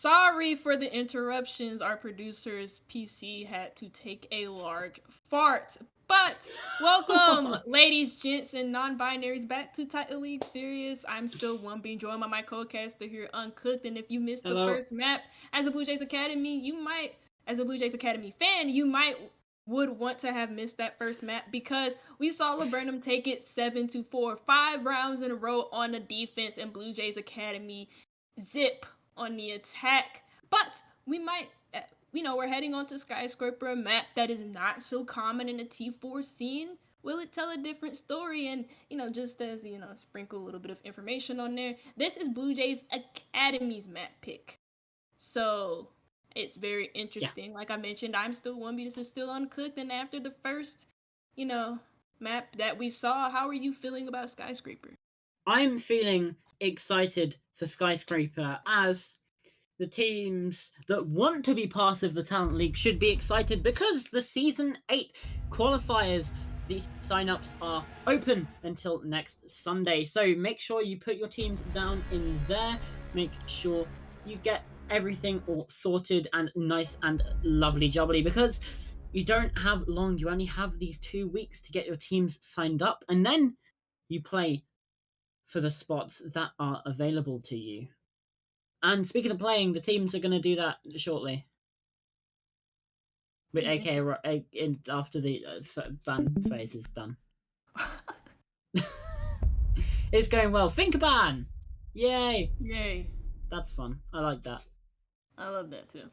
Sorry for the interruptions. Our producer's PC had to take a large fart. But welcome, ladies, gents, and non-binaries, back to Titan League Series. I'm still one being joined by my co-caster here, Uncooked. And if you missed the Hello. first map as a Blue Jays Academy, as a Blue Jays Academy fan, you might would want to have missed that first map because we saw Laburnum take it 7-4, 5 rounds in a row on the defense, and Blue Jays Academy zip on the attack. But we might, we're heading on to Skyscraper, a map that is not so common in the T4 scene. Will it tell a different story? And, just as, sprinkle a little bit of information on there, this is Blue Jays Academy's map pick. So it's very interesting. Like I mentioned, I'm still one, this is still Uncooked. And after the first, map that we saw, how are you feeling about Skyscraper? I'm feeling excited for Skyscraper, as the teams that want to be part of the Talent League should be excited because the Season 8 qualifiers, these sign-ups are open until next Sunday. So make sure you put your teams down in there. Make sure you get everything all sorted and nice and lovely jubbly, because you don't have long. You only have these 2 weeks to get your teams signed up, and then you play for the spots that are available to you. And speaking of playing, the teams are going to do that shortly. But after the ban phase is done. It's going well. Think ban! Yay! Yay. That's fun. I like that. I love that too.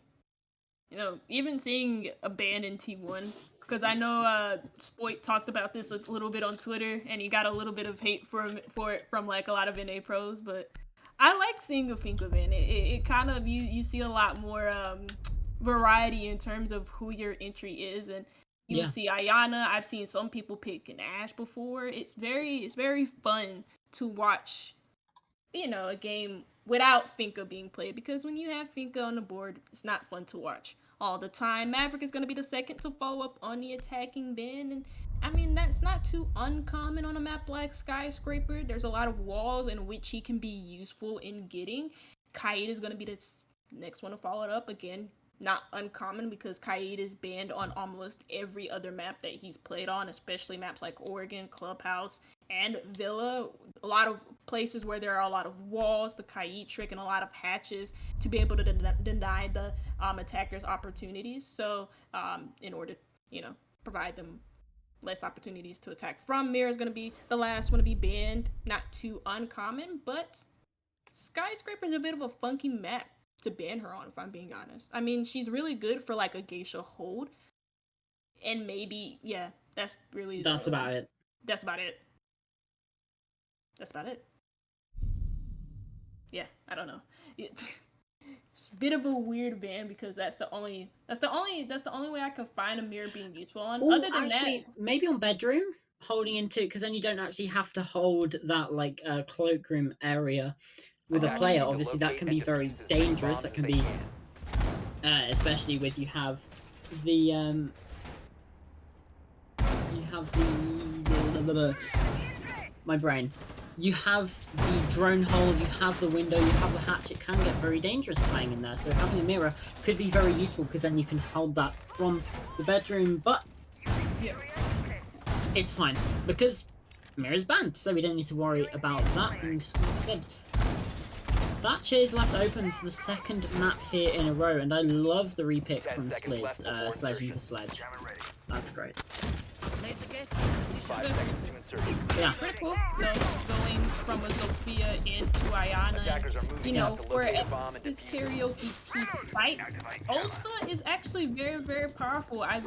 Even seeing a ban in T1, because I know Spoit talked about this a little bit on Twitter, and he got a little bit of hate for it from like a lot of NA pros, but I like seeing a Finka ban. It kind of, you see a lot more variety in terms of who your entry is, and you see Ayana. I've seen some people pick an Ash before. It's very fun to watch, a game without Finka being played, because when you have Finka on the board, it's not fun to watch all the time. Maverick is going to be the second to follow up on the attacking ban, and I mean, that's not too uncommon on a map like Skyscraper. There's a lot of walls in which he can be useful in getting. Kaid is going to be the next one to follow it up. Again, not uncommon, because Kaid is banned on almost every other map that he's played on, especially maps like Oregon, Clubhouse, and Villa. A lot of places where there are a lot of walls, the Kaid trick, and a lot of hatches to be able to deny the attackers opportunities. So in order to, provide them less opportunities to attack from, Mira is going to be the last one to be banned. Not too uncommon, but Skyscraper is a bit of a funky map to ban her on, if I'm being honest. I mean, she's really good for like a geisha hold, and maybe, that's really about it. That's about it. That's about it. Yeah, I don't know. It's a bit of a weird ban, because that's the only way I can find a Mirror being useful on. Ooh, Other than actually, maybe on Bedroom, holding into, because then you don't actually have to hold that like cloakroom area with a player. Obviously, that can be very dangerous. That can be, especially with you have the my brain. You have the drone hole, you have the window, you have the hatch. It can get very dangerous playing in there. So having a mirror could be very useful, because then you can hold that from the bedroom. But it's fine, because mirror's banned, so we don't need to worry about that. And instead, Thatcher is left open for the second map here in a row, and I love the repick from Sledge, Sledge. That's great. Yeah. pretty cool. Going from a Sophia into Ayana, for this karaoke T site. Ulsa is actually very, very powerful. I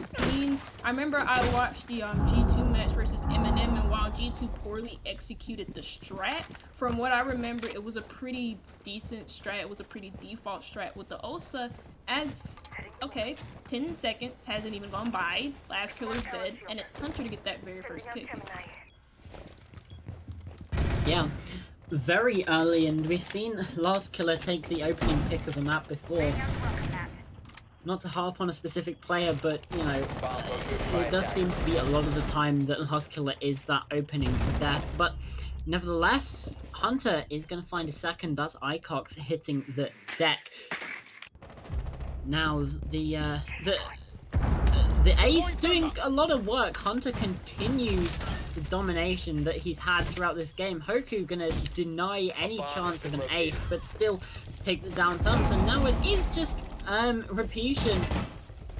remember I watched the G2 match versus Eminem, and while G2 poorly executed the strat, from what I remember, it was a pretty decent strat. It was a pretty default strat with the Ulsa. 10 seconds hasn't even gone by. Last killer's dead, and it's Hunter to get that very first pick. Yeah, very early, and we've seen Last Killer take the opening pick of a map before. Not to harp on a specific player, but, it does seem to be a lot of the time that Last Killer is that opening to death. But nevertheless, Hunter is going to find a second. That's Icox hitting the deck. Now the ace doing a lot of work. Hunter continues the domination that he's had throughout this game. Hoku gonna deny any chance of an ace, but still takes it down thumbs. And now it is just Reputation.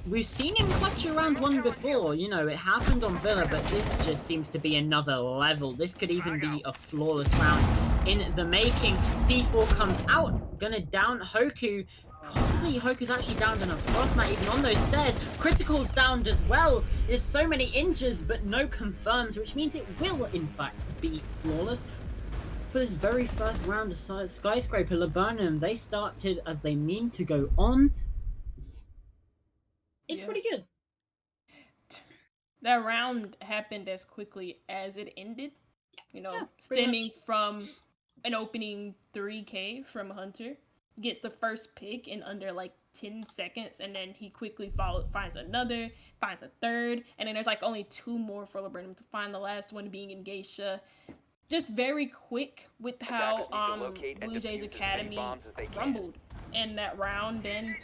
We've seen him clutch around one before, you know, it happened on Villa, but this just seems to be another level. This could even be a flawless round in the making. C4 comes out, gonna down Hoku. Possibly Hoku's actually downed on a frostmat even on those stairs. Critical's downed as well. There's so many injures, but no confirms, which means it will, in fact, be flawless. For this very first round of Skyscraper, Laburnum, they started as they mean to go on. It's pretty good. That round happened as quickly as it ended. You know, stemming from an opening 3K from Hunter. Gets the first pick in under like 10 seconds, and then he quickly finds another, finds a third, and then there's like only 2 more for Laburnum to find, the last one being in Geisha. Just very quick with how Blue Jays Academy rumbled in that round and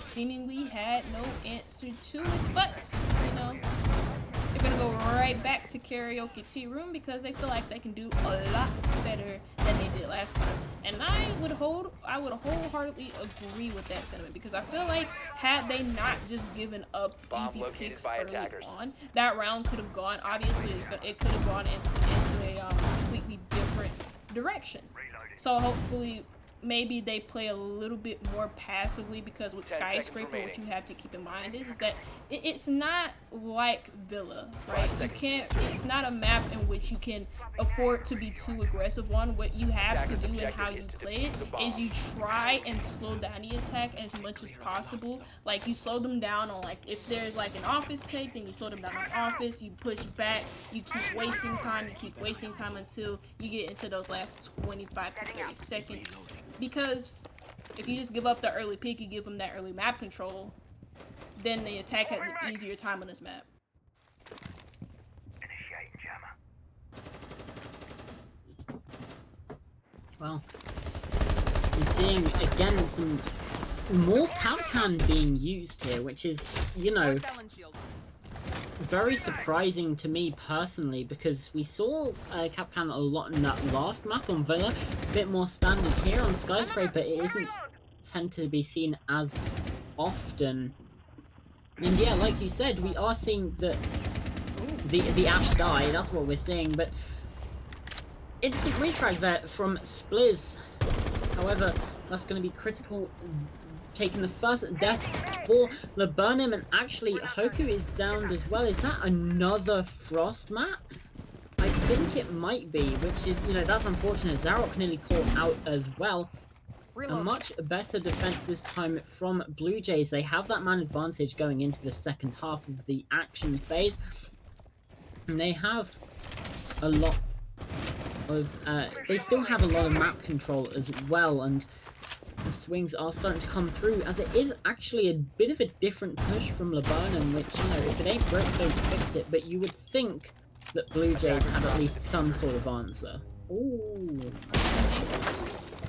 seemingly had no answer to it, but you know, they're gonna go right back to karaoke tea room because they feel like they can do a lot better than they did last time. And I would wholeheartedly agree with that sentiment, because I feel like had they not just given up easy picks early on, that round could have gone, obviously it could have gone into a completely different direction. So hopefully maybe they play a little bit more passively, because with Skyscraper, what you have to keep in mind is that it's not like Villa, right? You can't, it's not a map in which you can afford to be too aggressive on. What you have to do and how you play it is you try and slow down the attack as much as possible. Like, you slow them down on, like, if there's like an office take, then you slow them down on office, you push back, you keep wasting time until you get into those last 25 to 30 seconds. Because if you just give up the early pick, you give them that early map control, then the attack has an easier time on this map. Well, you're seeing again some more Capcan being used here, which is, you know, very surprising to me personally, because we saw Capcan a lot in that last map on Villa. A bit more standard here on Skyscraper. It isn't tend to be seen as often. And yeah, like you said, we are seeing that the Ash die. That's what we're seeing. But instant retry there from Spliz. However, that's going to be Critical taking the first death for Laburnum, and actually Hoku is downed as well. Is that another frost map? I think it might be, which is, you know, that's unfortunate. Zarok nearly caught out as well. A much better defense this time from Blue Jays. They have that man advantage going into the second half of the action phase. And they have a lot of, they still have a lot of map control as well, and the swings are starting to come through, as it is actually a bit of a different push from Laburnum, which, you know, if it ain't broke, don't fix it. But you would think that Blue Jays have at least some sort of answer. Ooh.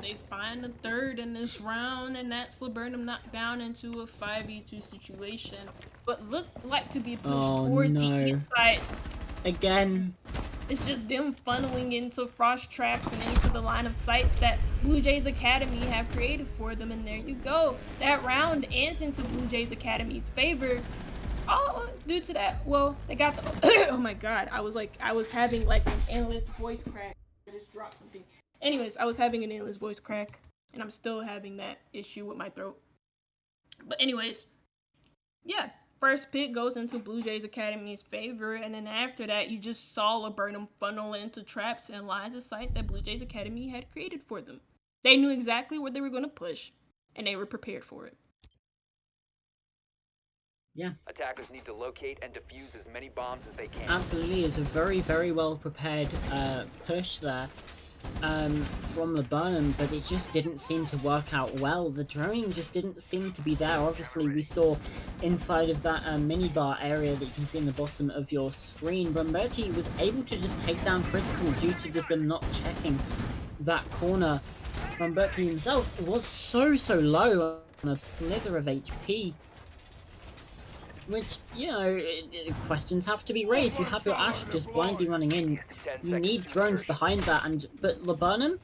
They find a third in this round, and that's Laburnum knocked down into a 5v2 situation. But looked like to be pushed towards the east side. Again. It's just them funneling into frost traps and into the line of sights that Blue Jays Academy have created for them, and there you go. That round ends into Blue Jays Academy's favor. Oh, due to that, well, they got the oh my god, I was having like an endless voice crack. I just dropped something. Anyways, I was having an endless voice crack, and I'm still having that issue with my throat. But anyways, yeah. First pick goes into Blue Jays Academy's favor, and then after that, you just saw Laburnum funnel into traps and lines of sight that Blue Jays Academy had created for them. They knew exactly where they were going to push, and they were prepared for it. Yeah. Attackers need to locate and defuse as many bombs as they can. Absolutely, it's a very, very well prepared push there from Laburnum, but it just didn't seem to work out well. The droning just didn't seem to be there. Obviously, we saw inside of that minibar area that you can see in the bottom of your screen, Brumberti was able to just take down Critical due to just them not checking that corner. Brumberti himself was so low. a slither of HP. Which, you know, questions have to be raised. You have your Ashe just blindly running in. You need drones behind that, but Laburnum,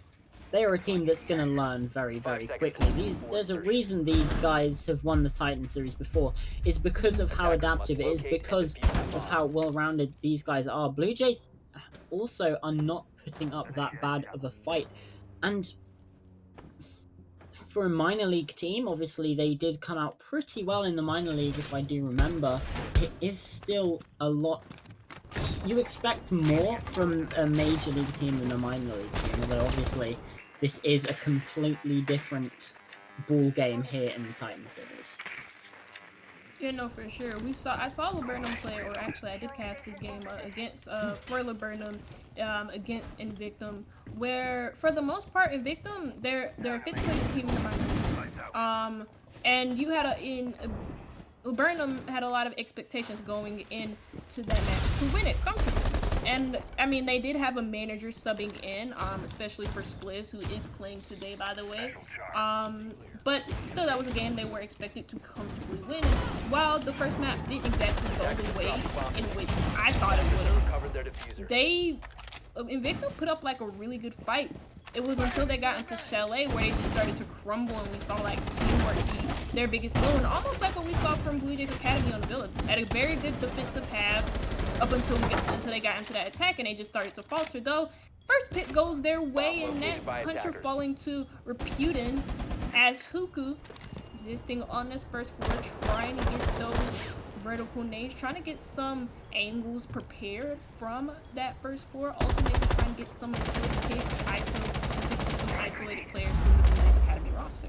they are a team that's going to learn very, very quickly. There's a reason these guys have won the Titan series before. It's because of how adaptive it is, because of how well-rounded these guys are. Blue Jays also are not putting up that bad of a fight. And for a minor league team, obviously they did come out pretty well in the minor league, if I do remember. It is still a lot. You expect more from a major league team than a minor league team, although obviously this is a completely different ball game here in the Titan series. Yeah, no, for sure. I saw Laburnum play, or actually, I did cast this game against for Laburnum against Invictum, where for the most part, Invictum they're a fifth place team in the minor league. And you had Laburnum had a lot of expectations going into that match to win it comfortably. And I mean, they did have a manager subbing in, especially for Spliz, who is playing today, by the way. But still, that was a game they were expected to comfortably win. And while the first map didn't exactly go the way in which I thought it would have, Invicta put up like a really good fight. It was until they got into Chalet where they just started to crumble, and we saw like teamwork be their biggest villain, almost like what we saw from Blue Jays Academy on the Villa. Had a very good defensive half up until they got into that attack, and they just started to falter. Though first pick goes their way, and that's Hunter falling to Reputin as Huku existing on this first floor, trying to get those vertical nades, trying to get some angles prepared from that first floor. Also maybe trying to get some good hits, some isolated players from the Blue Jays Academy roster.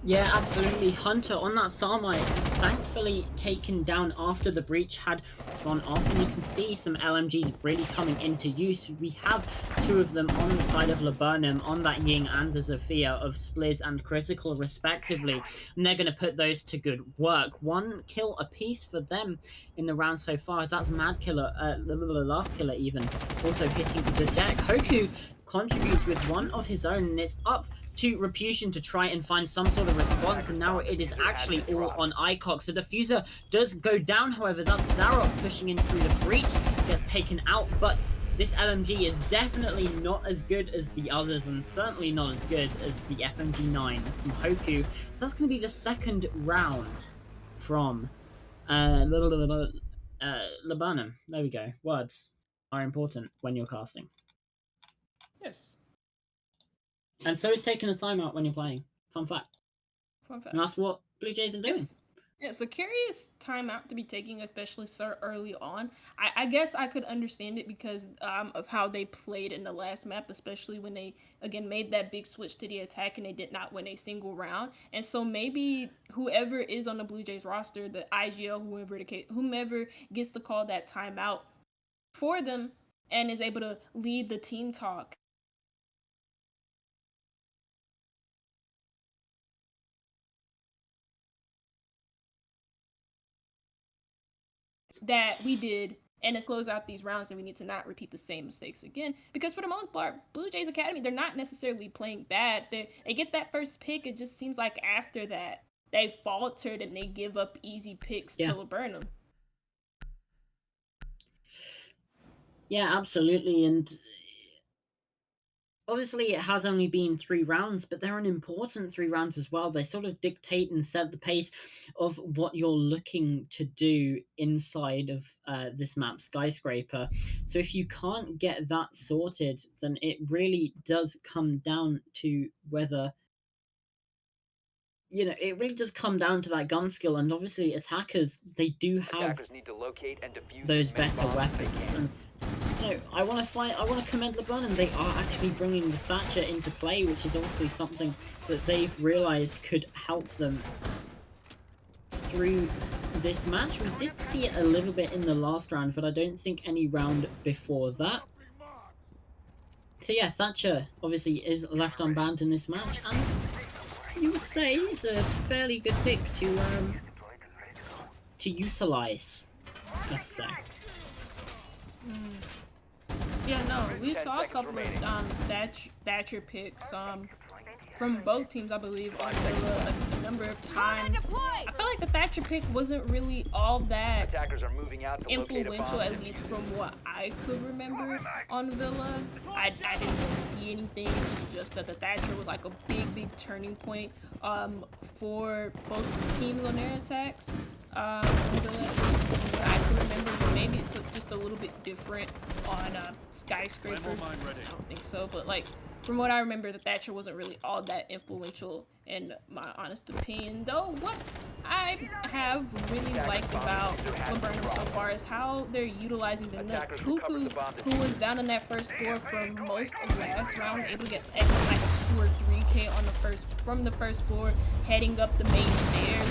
Yeah, absolutely. Hunter on that Thermite, thankfully taken down after the breach had gone off, and you can see some LMGs really coming into use. We have two of them on the side of Laburnum, on that Ying and the Zofia of Spliz and Critical respectively, and they're going to put those to good work. One kill apiece for them in the round so far. That's Mad Killer, the last killer even, also hitting the deck. Hoku contributes with one of his own, and it's up to Reputation to try and find some sort of response, and now it is actually all on Icox. The diffuser does go down, however, that's Zarok pushing in through the breach, gets taken out, but this LMG is definitely not as good as the others, and certainly not as good as the FMG9 from Hoku. So that's going to be the second round from Laburnum. There we go. Words are important when you're casting. Yes. And so is taking a timeout when you're playing. Fun fact. Fun fact. And that's what Blue Jays are doing. It's a curious timeout to be taking, especially so early on. I guess I could understand it because of how they played in the last map, especially when they, again, made that big switch to the attack and they did not win a single round. And so maybe whoever is on the Blue Jays roster, the IGL, whomever gets to call that timeout for them and is able to lead the team talk, that we did, and to close out these rounds, and we need to not repeat the same mistakes again, because for the most part, Blue Jays Academy, they're not necessarily playing bad. They get that first pick, it just seems like after that they faltered and they give up easy picks to Laburnum. Yeah, absolutely. And obviously it has only been 3 rounds, but they're an important 3 rounds as well. They sort of dictate and set the pace of what you're looking to do inside of this map, Skyscraper. So if you can't get that sorted, then it really does come down to whether, you know, it really does come down to that gun skill. And obviously attackers, they do have need to locate and defuse those better weapons. And no, I want to commend Laburnum. They are actually bringing the Thatcher into play, which is obviously something that they've realized could help them through this match. We did see it a little bit in the last round, but I don't think any round before that. So yeah, Thatcher obviously is left unbanned in this match, and you would say it's a fairly good pick to utilize, let's say. Yeah, no, we saw a couple of Thatcher picks from both teams, I believe, on number of times. I feel like the Thatcher pick wasn't really all that Attackers are moving out to locate a influential, bomb. at least from what I could remember on Villa. I didn't see anything. It's just that the Thatcher was like a big turning point for both teams on their attacks. On Villa, I can remember, maybe it's just a little bit different on Skyscraper. I don't think so, but like from what I remember, the Thatcher wasn't really all that influential in my honest opinion. Though what I have really liked about Laburnum so far is how they're utilizing the Nook. Huku, who was down on that first floor for most of last round, able to get like a 2 or 3K on from the first floor, heading up the main stairs,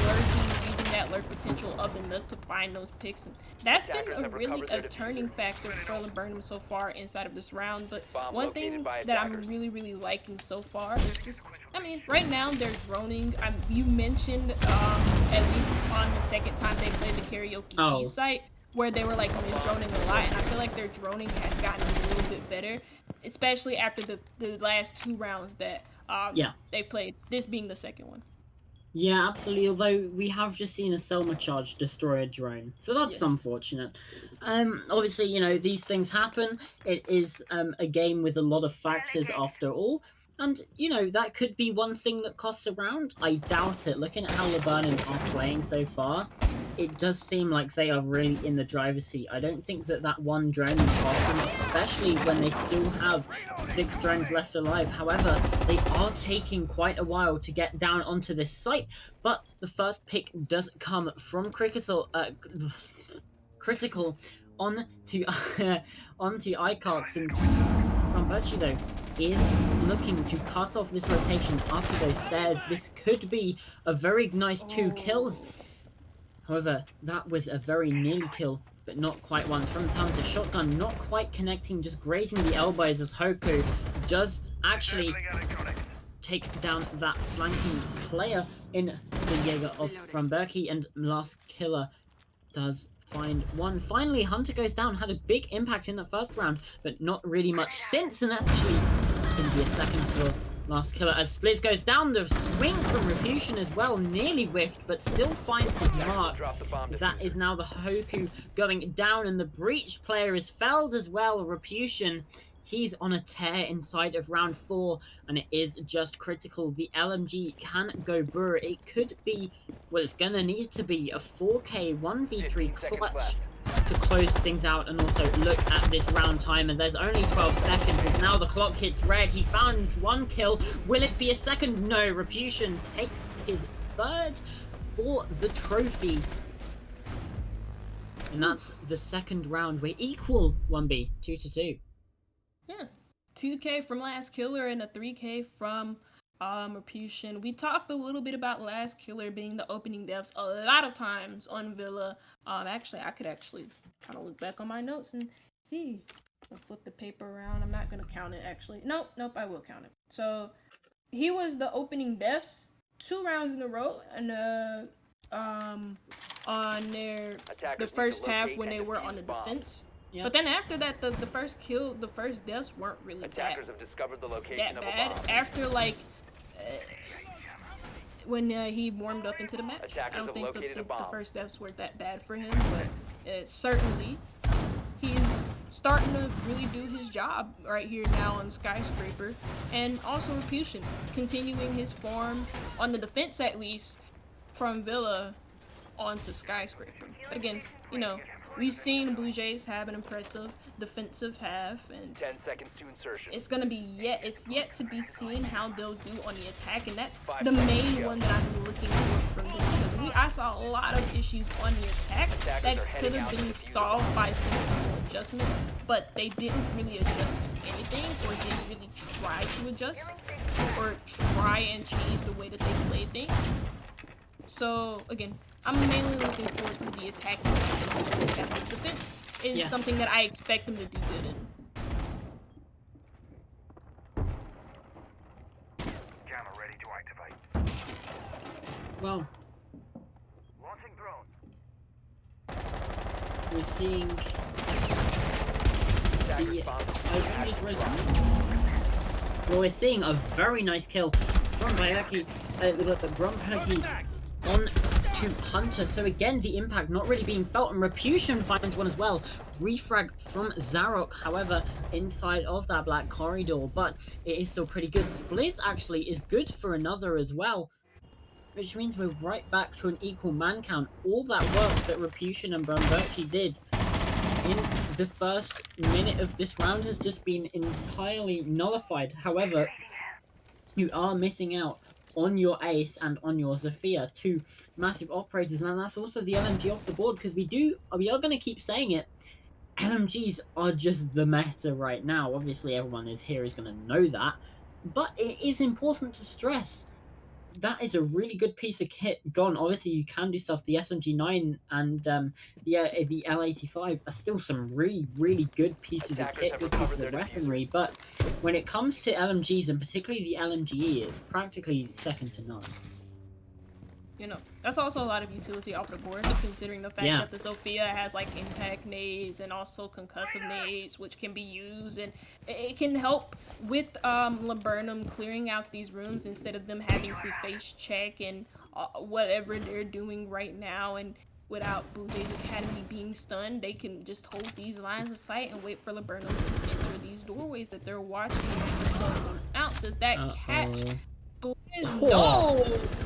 lurking, using that lurk potential of the Nook to find those picks. And that's been really a turning factor for Laburnum so far inside of this round. But one thing that I'm really liking so far is just, I mean, right now they're droning. You mentioned at least on the second time they played the karaoke G site, where they were like droning a lot, and I feel like their droning has gotten a little bit better, especially after the last 2 rounds that they played, this being the second one. Yeah, absolutely. Although we have just seen a Selma charge destroy a drone, so that's unfortunate. Obviously, you know, these things happen. It is a game with a lot of factors after all, and you know that could be one thing that costs a round. I doubt it. Looking at how Laburnum are playing so far, it does seem like they are really in the driver's seat. I don't think that one drone will cost them, especially when they still have 6 drones left alive. However, they are taking quite a while to get down onto this site, but the first pick does come from Critical onto iCarts, and Ramberchi though is looking to cut off this rotation after those stairs. This could be a very nice 2 kills. However, that was a very nearly kill, but not quite one. From the time, the shotgun not quite connecting, just grazing the elbows as Hoku does actually take down that flanking player in the Jaeger of Ramberchi, and last killer does find one. Finally, Hunter goes down, had a big impact in the first round, but not really much since, and that's actually going to be a second for last killer as Splitz goes down. The swing from Reputation as well, nearly whiffed, but still finds his mark. That is now the Hoku going down, and the Breach player is felled as well. Reputation, he's on a tear inside of round 4, and it is just Critical. The LMG can go Brewer. It could be, well, it's gonna need to be a 4K 1v3 clutch to close things out. And also look at this round time, and there's only 12 seconds as now the clock hits red. He finds 1 kill. Will it be a second? No. Reputation takes his 3rd for the trophy, and that's the second round. We're equal 1B 2-2. Yeah, 2K from last killer and a 3K from Reputation. We talked a little bit about last killer being the opening deaths a lot of times on Villa. Actually, I could actually kind of look back on my notes and see. I'll flip the paper around. I'm not gonna count it actually. Nope, I will count it. So he was the opening deaths 2 rounds in a row, and on the first half when they were on the defense. Yep. But then after that, the first deaths weren't really that bad. After like when he warmed up into the match, I don't think the first deaths were that bad for him, but certainly he's starting to really do his job right here now on Skyscraper. And also Reputation continuing his form on the defense, at least from Villa onto Skyscraper. But again, you know, we've seen Blue Jays have an impressive defensive half, and 10 seconds to insertion. It's gonna be yet to be seen how they'll do on the attack, and that's the main one that I'm looking for from them, because I saw a lot of issues on the attack that could have been solved by sensible adjustments, but they didn't really adjust anything, or didn't really try to adjust, or try and change the way that they play things. So again, I'm mainly looking forward to the attack. The defense is something that I expect them to do good in. Gamma ready to activate. Well, Launching drone. we're seeing we're seeing a very nice kill from Bayaki we got the Grumpy on to Hunter. So again, the impact not really being felt, and Reputation finds one as well. Refrag from Zarok, however, inside of that black corridor, but it is still pretty good. Spliz actually is good for another as well, which means we're right back to an equal man count. All that work that Reputation and Brumberchi did in the first minute of this round has just been entirely nullified. However, you are missing out on your Ace and on your Zofia, two massive operators, and that's also the LMG off the board, because we are going to keep saying it. LMGs are just the meta right now. Obviously, everyone is going to know that, but it is important to stress that is a really good piece of kit gone. Obviously, you can do stuff. The SMG9 and the L85 are still some really, really good pieces of kit, good pieces of weaponry. But when it comes to LMGs, and particularly the LMGE, it's practically second to none. You know, that's also a lot of utility off the board, considering the fact that the Zofia has like impact nades and also concussive nades, which can be used, and it can help with Laburnum clearing out these rooms instead of them having to face check and whatever they're doing right now. And without Blue Jays Academy being stunned, they can just hold these lines of sight and wait for Laburnum to enter these doorways that they're watching and stun those out. Does that catch? No,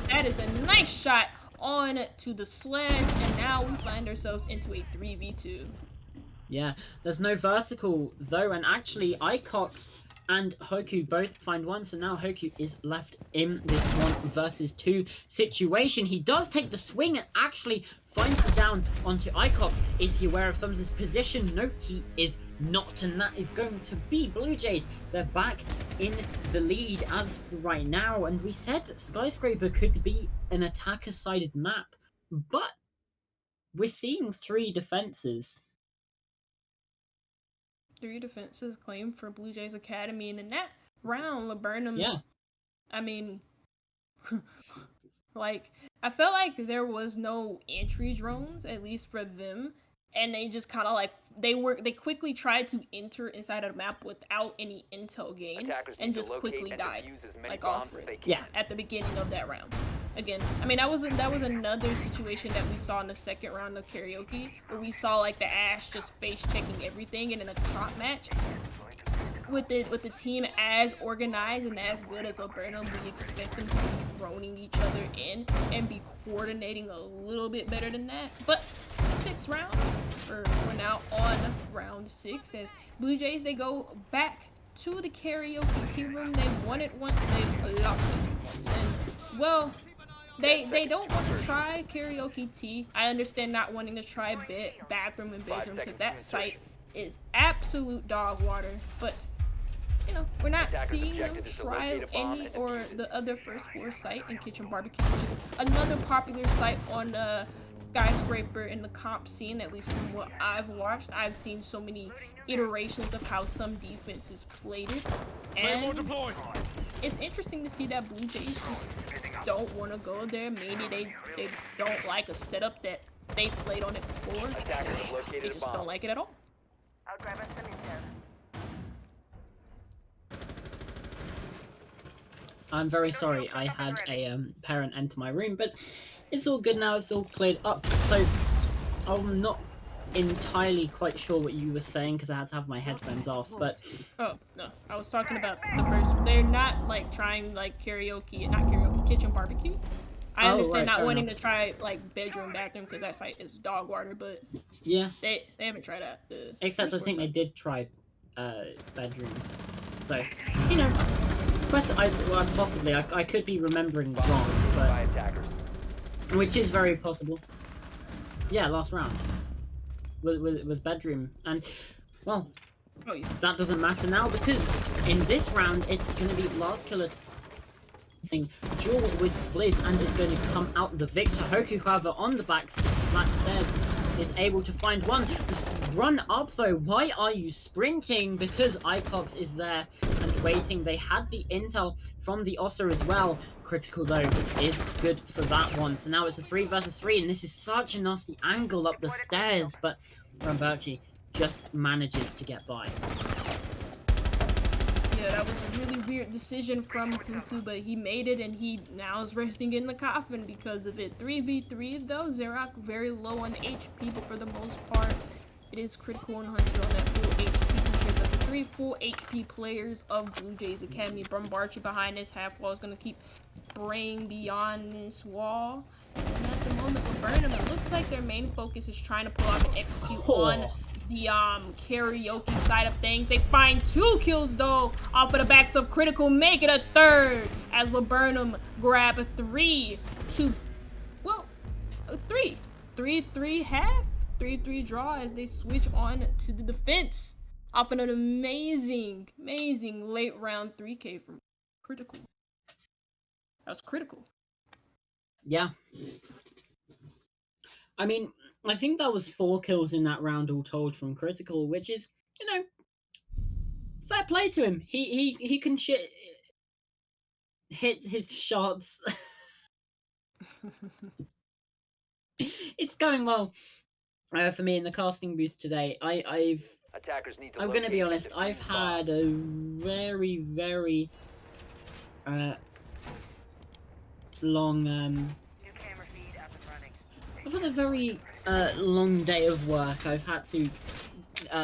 that is a nice shot on to the sledge, and now we find ourselves into a 3v2. Yeah, there's no vertical though, and actually Icox and Hoku both find one, so now Hoku is left in this 1-versus-2 situation. He does take the swing and actually finds the down onto Icox. Is he aware of Thumbs' position? No, he is not, and that is going to be Blue Jays. They're back in the lead as for right now, and we said that Skyscraper could be an attacker-sided map, but we're seeing 3 defenses. 3 defenses claimed for Blue Jays Academy, and in that round, Laburnum, I mean, like, I felt like there was no entry drones, at least for them, and they just kind of like, they quickly tried to enter inside of the map without any intel gain, and just quickly died, like, off it, at the beginning of that round. Again, I mean, that was another situation that we saw in the second round of Karaoke, where we saw like the Ash just face checking everything, and in a comp match with the team as organized and as good as Laburnum, we expect them to be droning each other in and be coordinating a little bit better than that. But 6th round, we're now on round 6, as Blue Jays, they go back to the Karaoke team room. They won it once, they lost it once, and well, they don't want to try Karaoke T. I understand not wanting to try bathroom and bedroom, because that site is absolute dog water. But you know, we're not seeing them try any or the other first floor site in Kitchen Barbecue, which is another popular site on the Skyscraper in the comp scene, at least from what I've watched. I've seen so many iterations of how some defenses played it, and it's interesting to see that Blue Jays just don't want to go there. Maybe they don't like a setup that they played on it before. They just don't like it at all. I'll grab us some intel. I'm very sorry, I had a parent enter my room, but it's all good now, it's all cleared up. So I'm not entirely quite sure what you were saying, because I had to have my headphones off, but oh no, I was talking about the first. They're not like trying like Kitchen Barbecue. I understand not wanting to try like bedroom, bathroom, because that site is dog water, but yeah, they haven't tried out the except I think they did try bedroom, so you know, possibly I could be remembering wrong, but which is very possible. Yeah, last round was bedroom, and well, that doesn't matter now, because in this round it's going to be last killer thing duel with Spliz, and is going to come out the victor. Hoku, however, on the back stairs is able to find one. Just run up though. Why are you sprinting? Because Icox is there and waiting. They had the intel from the Ossa as well. Critical though is good for that one. So now it's a 3-versus-3, and this is such a nasty angle up the stairs, but Ramberchi just manages to get by. Yeah, that was a really weird decision from Cuckoo, but he made it, and he now is resting in the coffin because of it. 3v3 though, Xerac very low on HP, but for the most part, it is critical and Hunter on that full HP compared to the 3 full HP players of Blue Jays Academy. Brumbarcher behind this half wall is going to keep spraying beyond this wall. And at the moment, Laburnum, it looks like their main focus is trying to pull off and execute on the karaoke side of things. They find 2 kills though off of the backs of Critical, make it a 3rd as Laburnum grab a 3 half 3-3 draw as they switch on to the defense off an amazing late round 3K from Critical. That was Critical. Yeah. I mean, I think that was 4 kills in that round all told from Critical, which is, fair play to him. He can hit his shots. It's going well for me in the casting booth today. Attackers need to I'm going to be locate honest. and I've defuse bomb. had a very long New camera feed up and running. I've had a very long day of work. I've had to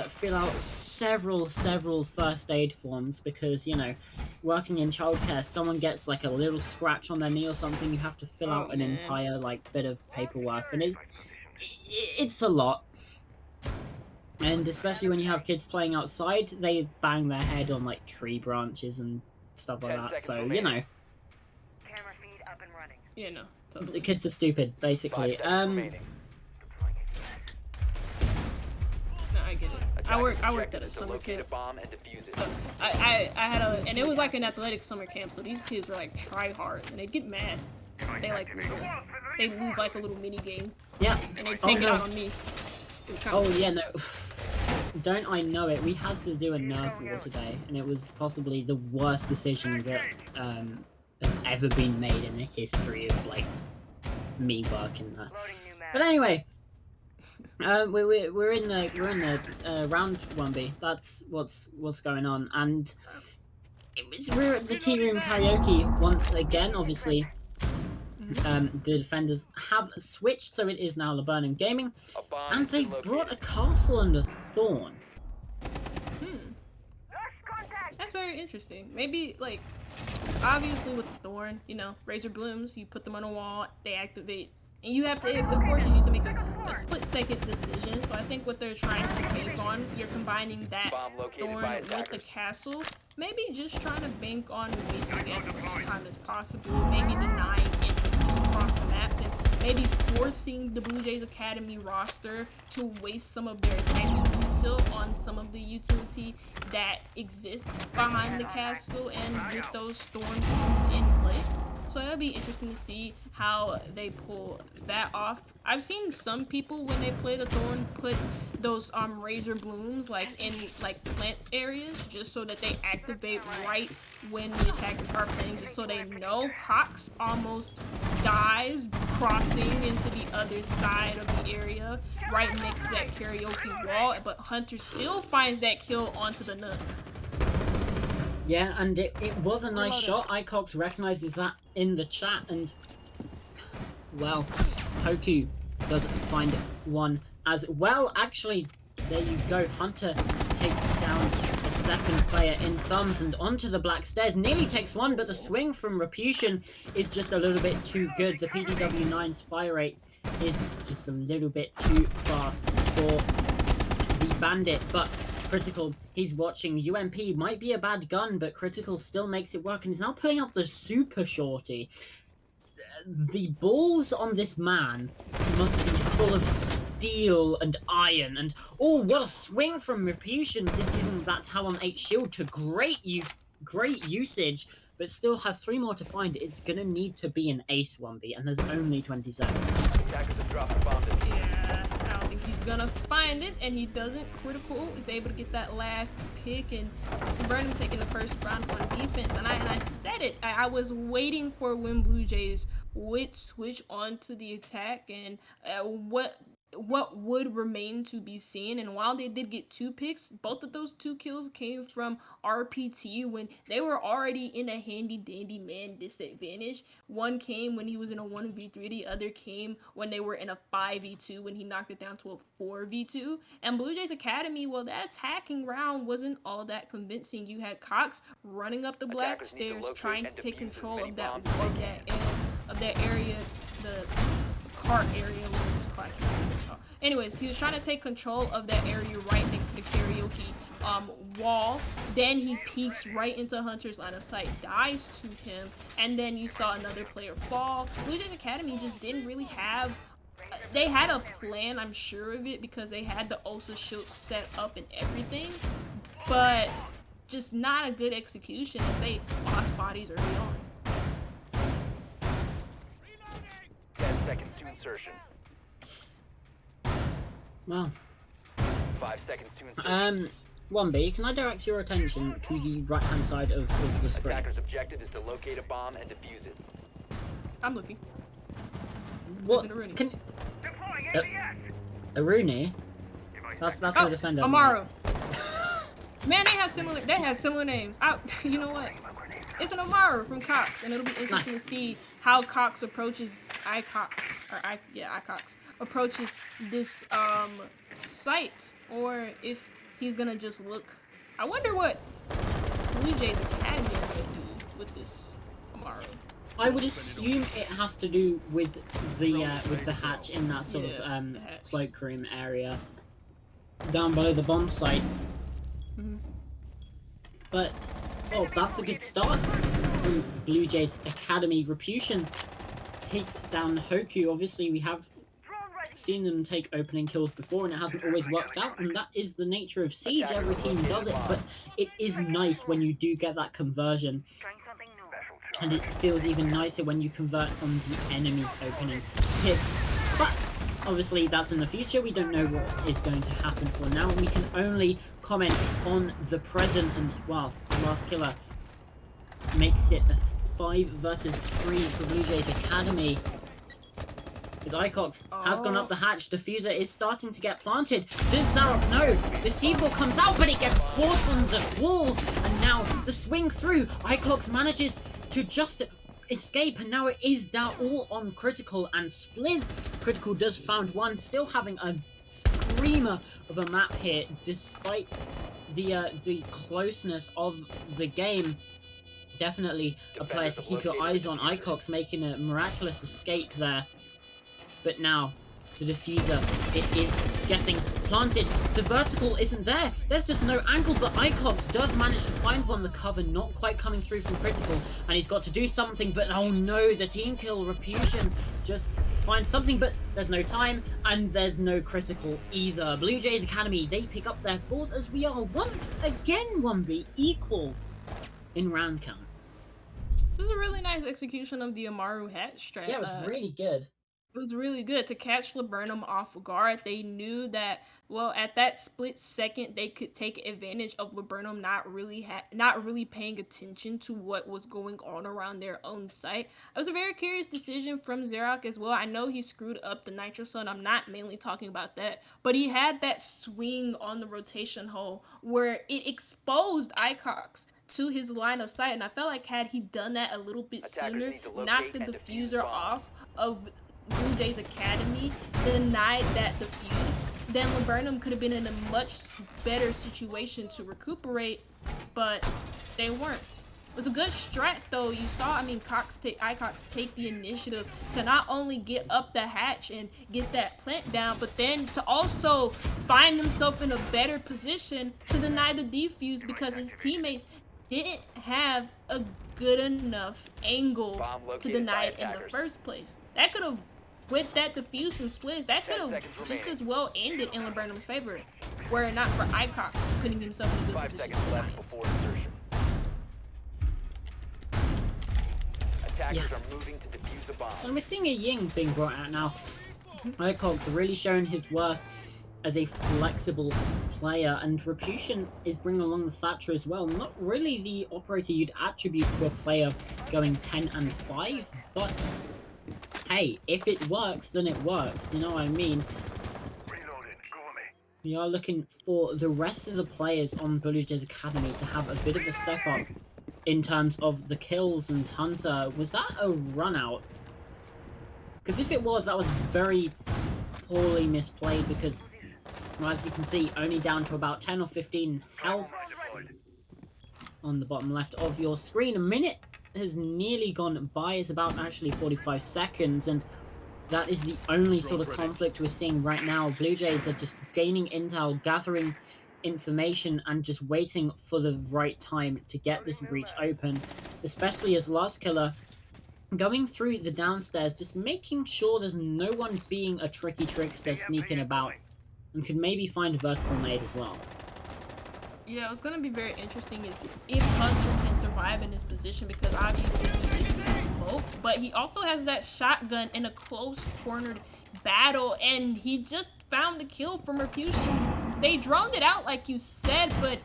fill out several first aid forms because, working in childcare, someone gets like a little scratch on their knee or something, you have to fill out an entire bit of paperwork, and it's a lot. And especially when you have kids playing outside, they bang their head on like tree branches and stuff like 10 that. seconds So, remaining. Camera feed up and running. Yeah, no, totally. the kids are stupid, 5 basically. seconds remaining. No, I get it. I worked Attackers' at a objective is to summer locate camp. a bomb and defuse it. So I had and it was like an athletic summer camp, so these kids were like try hard and they'd get mad. They lose like a little mini game Yeah. and they take it no. out on me. It was kinda Oh yeah, no. Don't I know it? We had to do a nerf war today, and it was possibly the worst decision that has ever been made in the history of like me working there. Loading new map. But anyway, we're in the round 1B. That's what's going on, and we're at the tea room karaoke once again. Obviously, the defenders have switched, so it is now Laburnum Gaming, A bomb and has been they've brought a located. castle and a thorn. That's very interesting. Maybe like obviously with the thorn, razor blooms, you put them on a wall, they activate. And you have to, it forces you to make a split-second decision. So I think what they're trying to bank on, you're combining that Bomb located thorn by with the attackers. castle. Maybe just trying to bank on wasting as much time as possible. Maybe denying entrances across the maps and maybe forcing the Blue Jays Academy roster to waste some of their attacking util on some of the utility that exists behind the castle and with those storm teams in play. So it'll be interesting to see how they pull that off. I've seen some people when they play the thorn put those razor blooms like in like plant areas just so that they activate right when the attackers are playing, just so they know. Cox almost dies crossing into the other side of the area right next to that karaoke wall, but Hunter still finds that kill onto the nook. Yeah, and it was a nice shot. Icox recognizes that in the chat, and well, Poku does find one as well. Actually, there you go. Hunter takes down the second player in thumbs and onto the black stairs. Nearly takes one, but the swing from Reputation is just a little bit too good. The PDW9's fire rate is just a little bit too fast for the bandit, but Critical, he's watching. UMP might be a bad gun, but Critical still makes it work, and he's now pulling up the super shorty. The balls on this man must be full of steel and iron, and oh, what a swing from Reputation, just using that Talon 8 shield to great usage, but still has 3 more to find. It's gonna need to be an ace 1B, and there's only 27. Attackers have dropped the bomb. Yeah, I don't think he's gonna find it, and he doesn't. Critical is able to get that last pick, and Laburnum taking the first round on defense. And I said it. I was waiting for when Blue Jays would switch onto the attack, and what what would remain to be seen. And while they did get 2 picks, both of those 2 kills came from RPT when they were already in a handy dandy man disadvantage. One came when he was in a 1v3, the other came when they were in a 5v2 when he knocked it down to a 4v2. And Blue Jays Academy, well, that attacking round wasn't all that convincing. You had Cox running up the black Attackers need to stairs locate trying to and take defuse as control many of that bombs as they can. of that area, the cart area. Anyways, he was trying to take control of that area right next to the karaoke wall. Then he peeks right into Hunter's line of sight, dies to him, and then you saw another player fall. Blue Jays Academy just didn't really have. They had a plan, I'm sure of it, because they had the Osa shield set up and everything, but just not a good execution as they lost bodies early on. 10 seconds to insertion. Well, 5 seconds to insertion. 1B, can I direct your attention to the right-hand side of the screen? Attacker's objective is to locate a bomb and defuse it. I'm looking. What? There's an Can Deploying ABS! Aruni? That's the defender. Amaru. Man, they have similar names. You know what? It's an Amaru from Cox, and it'll be interesting to see how Cox approaches Icox approaches this site, or if he's gonna just look. I wonder what Blue Jays Academy are gonna do with this Amaru. I would assume it has to do with the hatch in that sort of cloakroom area down below the bomb site. Mm-hmm. But oh, that's a good start from Blue Jays Academy. Reputation takes down Hoku. Obviously, we have seen them take opening kills before, and it hasn't always worked out, and that is the nature of Siege. Every team does it, but it is nice when you do get that conversion. Trying something new. And it feels even nicer when you convert on the enemy's opening hit. But obviously that's in the future. We don't know what is going to happen for now. We can only comment on the present, and well, the last killer makes it a 5 versus 3 for Blue Jays Academy. With Icox has gone up the hatch. Diffuser is starting to get planted. Does Zarok know? The C4 comes out, but it gets caught on the wall. And now the swing through. Icox manages to just escape, and now it is down all on Critical and Spliz. Critical does found one, still having a screamer of a map here, despite the closeness of the game. Definitely a player to keep your eyes on. Icox making a miraculous escape there. But now, the diffuser, it is getting planted. The vertical isn't there. There's just no angle, but Icox does manage to find one. The cover not quite coming through from Critical, and he's got to do something, but oh no, the team kill. Reputation just finds something, but there's no time, and there's no Critical either. Blue Jays Academy, they pick up their 4th as we are once again 1v equal in round count. This is a really nice execution of the Amaru hatch strat. Yeah, it was really good. It was really good to catch Laburnum off guard. They knew that, well, at that split second, they could take advantage of Laburnum not really paying attention to what was going on around their own site. It was a very curious decision from Zarok as well. I know he screwed up the Nitro Sun. I'm not mainly talking about that, but he had that swing on the rotation hole where it exposed Icox to his line of sight, and I felt like had he done that a little bit sooner, knocked the diffuser off of Blue Jays Academy, denied that defuse, then Laburnum could have been in a much better situation to recuperate, but they weren't. It was a good strat though. You saw, Icox take the initiative to not only get up the hatch and get that plant down, but then to also find himself in a better position to deny the defuse because his teammates didn't have a good enough angle to deny it in the first place. That could have, with that defuse from Spliz, that could have just as well ended in Laburnum's favor, were it not for Icox putting himself in a good 5 position. seconds left before insertion. Attackers are moving to defuse the bomb. And we're seeing a Ying being brought out now. Icox really showing his worth as a flexible player, and Reputation is bringing along the Thatcher as well. Not really the operator you'd attribute to a player going 10 and 5, but hey, if it works, then it works, you know what I mean? We are looking for the rest of the players on Blue Jays Academy to have a bit of a step up in terms of the kills. And Hunter, was that a run out? Because if it was, that was very poorly misplayed, because as you can see, only down to about 10 or 15 health on the bottom left of your screen. A minute has nearly gone by. It's about actually 45 seconds, and that is the only sort of conflict we're seeing right now. Blue Jays are just gaining intel, gathering information, and just waiting for the right time to get this breach open, especially as Last Killer going through the downstairs, just making sure there's no one being a tricky trickster sneaking about, and could maybe find a vertical nade as well. Yeah, what's gonna be very interesting is if Hunter can survive in this position, because obviously he is the smoke, but he also has that shotgun in a close cornered battle, and he just found the kill from Reputation. They droned it out like you said, but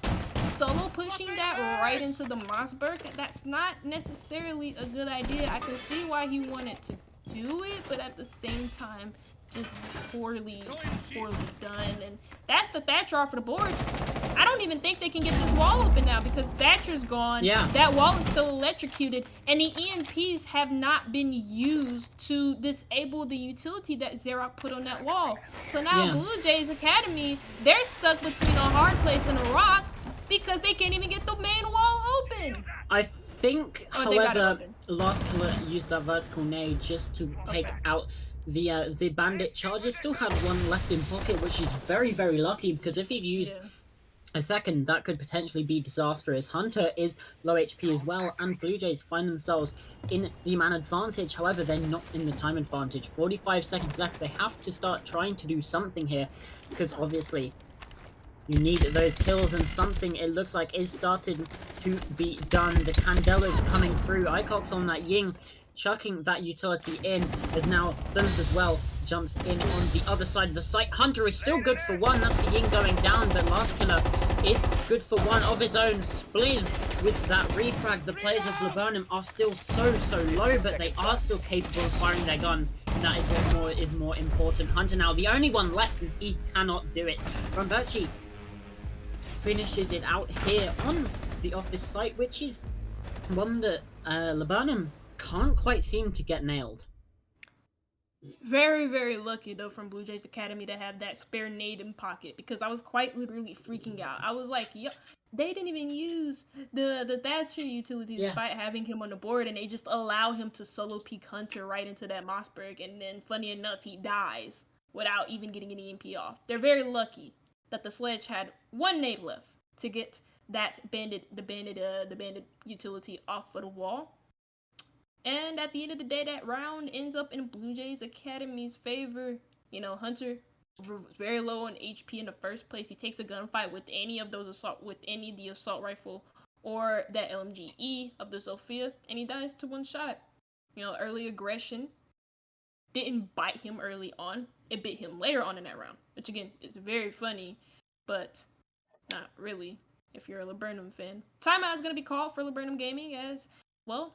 solo pushing that right into the Mossberg, that's not necessarily a good idea. I can see why he wanted to do it, but at the same time, just poorly done. And that's the Thatcher off of the board. I don't even think they can get this wall open now because Thatcher's gone. Yeah. That wall is still electrocuted, and the EMPs have not been used to disable the utility that Xerox put on that wall. So now Blue Jays Academy, they're stuck between a hard place and a rock because they can't even get the main wall open. I think, however, Last Killer used that vertical nade just to take out the bandit charges. Still had one left in pocket, which is very, very lucky, because if he'd used a second, that could potentially be disastrous. Hunter is low HP as well, and Blue Jays find themselves in the man advantage. However, they're not in the time advantage. 45 seconds left. They have to start trying to do something here, because obviously you need those kills, and something, it looks like, is starting to be done. The Candela's coming through. Icox on that Ying, chucking that utility in, as now Thuns as well jumps in on the other side of the site. Hunter is still good for one. That's the Ying going down, but Last Killer is good for one of his own. Spliz with that refrag. The players of Laburnum are still so low, but they are still capable of firing their guns. And that is what is more important. Hunter now the only one left, and he cannot do it. Ramberchi finishes it out here on the office site, which is one that Laburnum can't quite seem to get nailed. Very, very lucky though from Blue Jays Academy to have that spare nade in pocket, because I was quite literally freaking out. I was like, yo, they didn't even use the Thatcher utility despite having him on the board, and they just allow him to solo peek Hunter right into that Mossberg, and then funny enough, he dies without even getting an EMP off. They're very lucky that the Sledge had one nade left to get that bandit utility off of the wall. And at the end of the day, that round ends up in Blue Jays Academy's favor. You know, Hunter was very low on HP in the first place. He takes a gunfight with any of the assault rifle or that LMGE of the Sophia, and he dies to one shot. You know, early aggression didn't bite him early on. It bit him later on in that round, which again is very funny, but not really if you're a Laburnum fan. Timeout is going to be called for Laburnum Gaming as, well,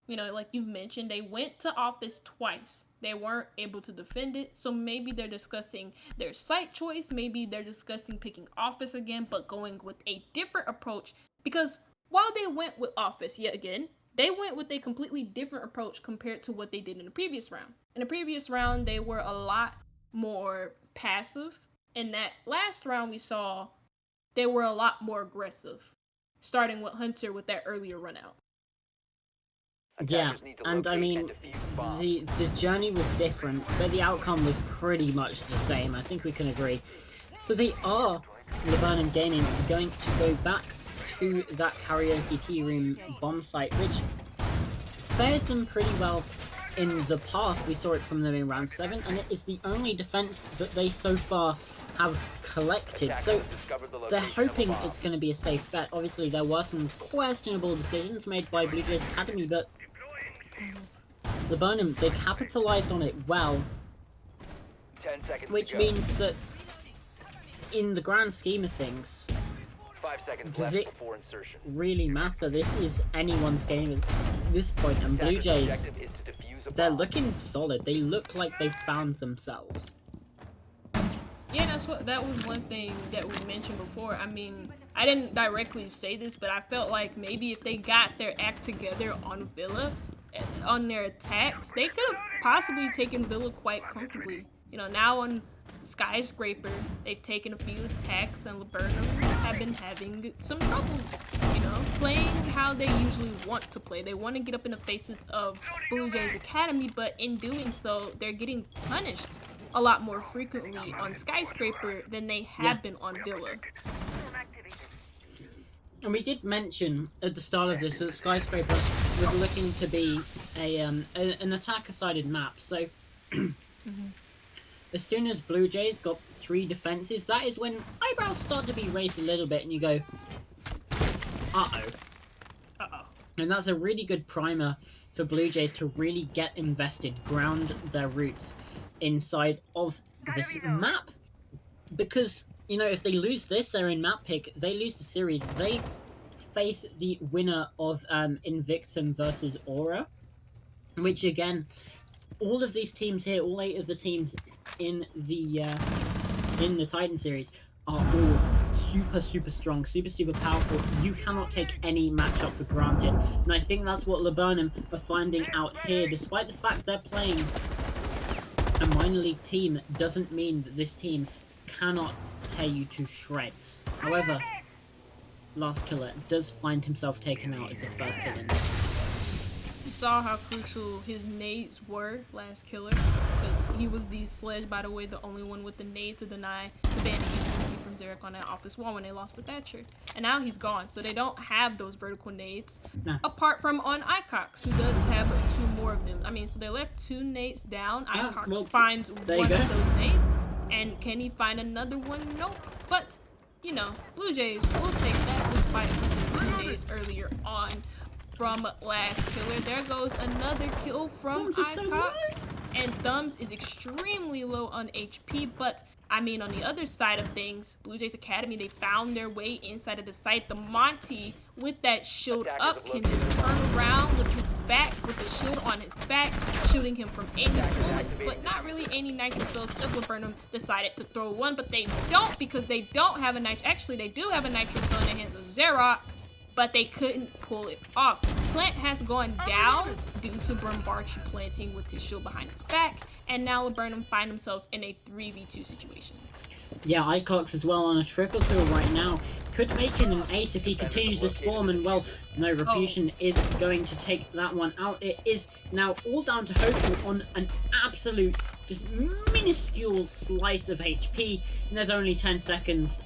you know, like you've mentioned, they went to office twice. They weren't able to defend it, so maybe they're discussing their site choice. Maybe they're discussing picking office again, but going with a different approach. Because while they went with office yet again, they went with a completely different approach compared to what they did in the previous round. In the previous round, they were a lot more passive. In that last round we saw, they were a lot more aggressive, starting with Hunter with that earlier run out. Yeah, and I mean, the journey was different, but the outcome was pretty much the same. I think we can agree. So they are, Laburnum Gaming, going to go back to that karaoke tea room bomb site, which fared them pretty well in the past. We saw it from them in round 7, and it is the only defense that they so far have collected. So they're hoping it's going to be a safe bet. Obviously, there were some questionable decisions made by Blue Jays Academy, but Laburnum, they capitalized on it well, 10 seconds which means that in the grand scheme of things, 5 seconds does left it before insertion. really matter? This is anyone's game at this point, and Blue Jays, Objective is to defuse a they're bomb. looking solid. They look like they've found themselves. Yeah, that was one thing that we mentioned before. I mean, I didn't directly say this, but I felt like maybe if they got their act together on Villa, on their attacks, they could have possibly taken Villa quite comfortably. You know, now on Skyscraper, they've taken a few attacks, and Laburnum have been having some troubles. You know, playing how they usually want to play. They want to get up in the faces of Blue Jays Academy, but in doing so, they're getting punished a lot more frequently on Skyscraper than they have been on Villa. And we did mention at the start of this that Skyscraper was looking to be an attacker-sided map. So as soon as Blue Jays got 3 defenses, that is when eyebrows start to be raised a little bit, and you go, uh-oh. Uh-oh. And that's a really good primer for Blue Jays to really get invested, ground their roots inside of this map. Because, you know, if they lose this, they're in map pick, they lose the series, they face the winner of Invictum versus Aura. Which, again, all of these teams here, all 8 of the teams in the Titan series are all super strong, super powerful. You cannot take any matchup for granted, and I think that's what Laburnum are finding out here. Despite the fact they're playing a minor league team, doesn't mean that this team cannot tear you to shreds. However, Last Killer does find himself taken out as the first kill. You saw how crucial his nades were, Last Killer, because he was the Sledge, by the way, the only one with the nade to deny the bandit agency from Zarek on that office wall when they lost to Thatcher. And now he's gone, so they don't have those vertical nades, apart from on Icox, who does have 2 more of them. I mean, so they're left 2 nades down. Icox finds one of those nades, and can he find another one? Nope. But, you know, Blue Jays will take that despite losing 2 nades earlier on from Last Killer. There goes another kill from Icox, and Thumbs is extremely low on HP, but I mean, on the other side of things, Blue Jays Academy, they found their way inside of the site. The Monty, with that shield up, can just turn around with his back, with the shield on his back, shooting him from any bullets, but not really any nitro cells if Laburnum decided to throw one, but they don't, because they don't have a nitro, actually they do have a nitro cell in their hands of Xerox, but they couldn't pull it off. Plant has gone down due to Brumbarchi planting with his shield behind his back, and now Laburnum find themselves in a 3v2 situation. Yeah, Icox as well on a triple kill right now. Could make it an ace if he continues this form, and well, no, Reputation is going to take that one out. It is now all down to Hopeful on an absolute, just minuscule slice of HP, and there's only 10 seconds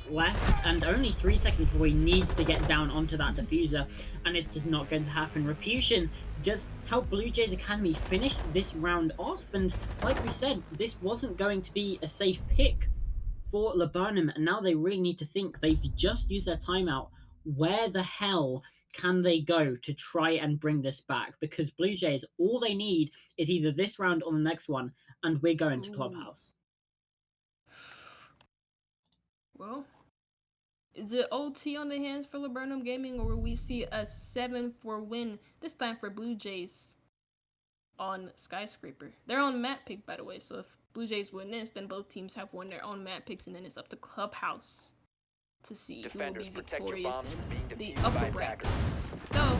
left, and only 3 seconds before he needs to get down onto that diffuser, and it's just not going to happen. Reputation just helped Blue Jays Academy finish this round off, and like we said, this wasn't going to be a safe pick for Laburnum, and now they really need to think. They've just used their timeout. Where the hell can they go to try and bring this back? Because Blue Jays, all they need is either this round or the next one, and we're going to Clubhouse. Well, is it OT on the hands for Laburnum Gaming, or will we see a 7-4 win, this time for Blue Jays on Skyscraper? They're on map pick, by the way, so if Blue Jays win this, then both teams have won their own map picks, and then it's up to Clubhouse to see who will be victorious in the upper brackets. So,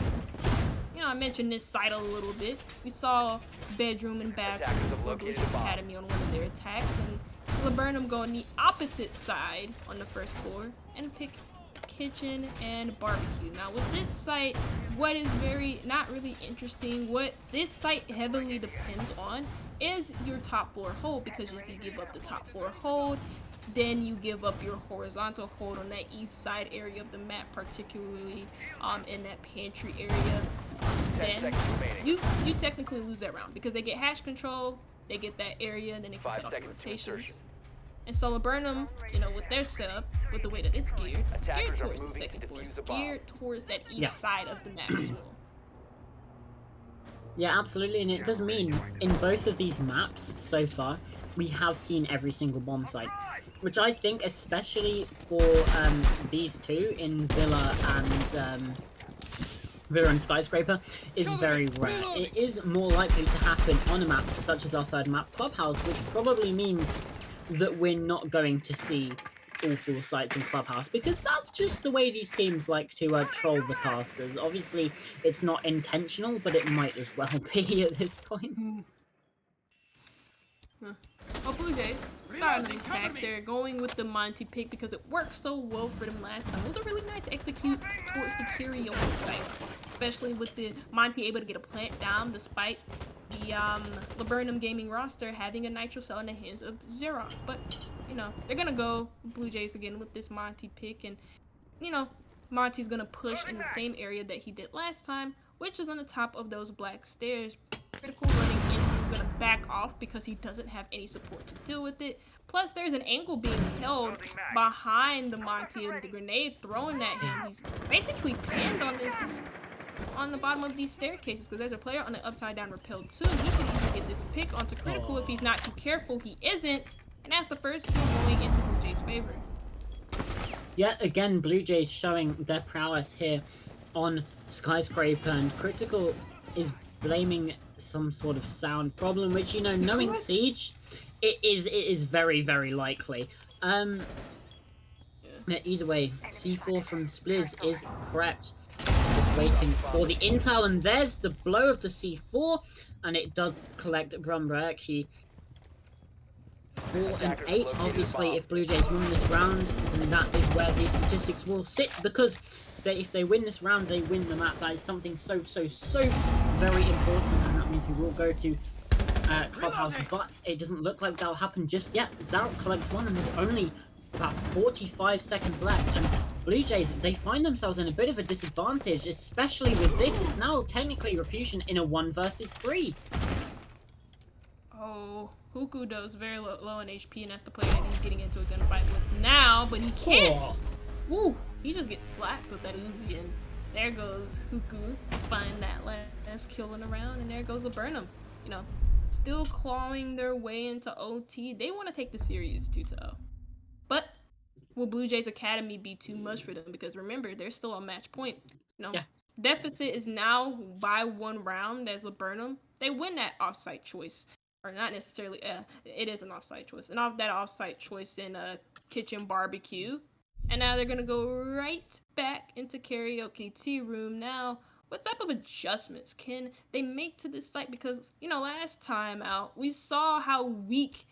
you know, I mentioned this site a little bit. We saw bedroom and bathroom for Blue Jays Academy on one of their attacks, and Laburnum go on the opposite side on the first floor and pick kitchen and barbecue. Now with this site, what is not really interesting, what this site heavily depends on is your top floor hold, because if you give up the top floor hold, then you give up your horizontal hold on that east side area of the map, particularly in that pantry area. Then you technically lose that round, because they get hash control, they get that area, and then they can cut off the rotations. And so Laburnum, you know, with their setup, with the way that it's geared towards the second floor, it's geared towards that east side of the map as well. Yeah, absolutely, and it does mean in both of these maps so far, we have seen every single bomb site, which I think, especially for these two in Villa and Skyscraper, is very rare. It is more likely to happen on a map such as our third map, Clubhouse, which probably means that we're not going to see all full sites in Clubhouse, because that's just the way these teams like to troll the casters. Obviously, it's not intentional, but it might as well be at this point. Oh, Blue Jays starting an attack. They're going with the Monty pick because it worked so well for them last time. It was a really nice execute towards the karaoke site, especially with the Monty able to get a plant down despite the Laburnum Gaming roster having a Nitro Cell in the hands of Xerox. But, you know, they're going to go Blue Jays again with this Monty pick. And, you know, Monty's going to push in the same area that he did last time, which is on the top of those black stairs. Critical running into is going to back off because he doesn't have any support to deal with it. Plus, there's an angle being held behind the Monty and the grenade thrown at him. He's basically pinned on the bottom of these staircases because there's a player on the upside down rappel too. He can easily get this pick onto Critical if he's not too careful. He isn't, and that's the first kill going into Blue Jay's favor. Yet again, Blue Jays showing their prowess here on Skyscraper, and Critical is blaming some sort of sound problem, which, you know, knowing Siege, it is very, very likely. Either way, C4 from Spliz is prepped, just waiting for the intel, and there's the blow of the C4, and it does collect Brumbra. Actually, 4 and 8. Obviously, if Blue Jays win this round, then that is where these statistics will sit, because if they win this round, they win the map. That is something so very important, and that means we will go to Clubhouse, but it doesn't look like that'll happen just yet. Zarok collects one, and there's only about 45 seconds left, and Blue Jays, they find themselves in a bit of a disadvantage, especially with this. It's now technically Reputation in a 1 versus 3. Oh, Hukudo's very low in HP, and that's the player that he's getting into a gunfight with now, but he can't. Oh. Woo! He just gets slapped with that Uzi, and there goes Huku, find that last kill in the round, and there goes Laburnum. You know, still clawing their way into OT. They want to take the series 2-0. But will Blue Jays Academy be too much for them? Because remember, they're still on match point. You know, deficit is now by 1 round as Laburnum. They win that offsite choice. Or not necessarily, it is an offsite choice. And off that offsite choice in a kitchen barbecue. And now they're going to go right back into karaoke tea room. Now, what type of adjustments can they make to this site? Because, you know, last time out, we saw how weak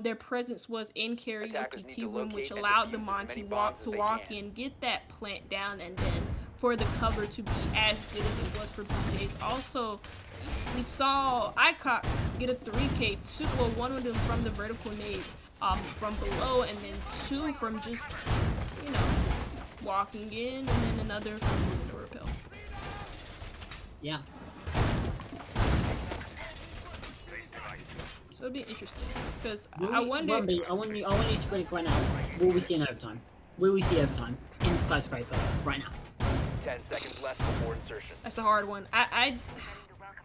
their presence was in karaoke tea room, which allowed the Monty to walk in, get that plant down, and then for the cover to be as good as it was for Blue Jays. Also, we saw Icox get a 3K, one of them from the vertical nades from below, and then 2 from just, you know, walking in, and then another from the rappel. Yeah. So it'd be interesting, because I want you to predict right now. Will we see an overtime? Will we see overtime in Skyscraper right now? 10 seconds left before insertion. That's a hard one.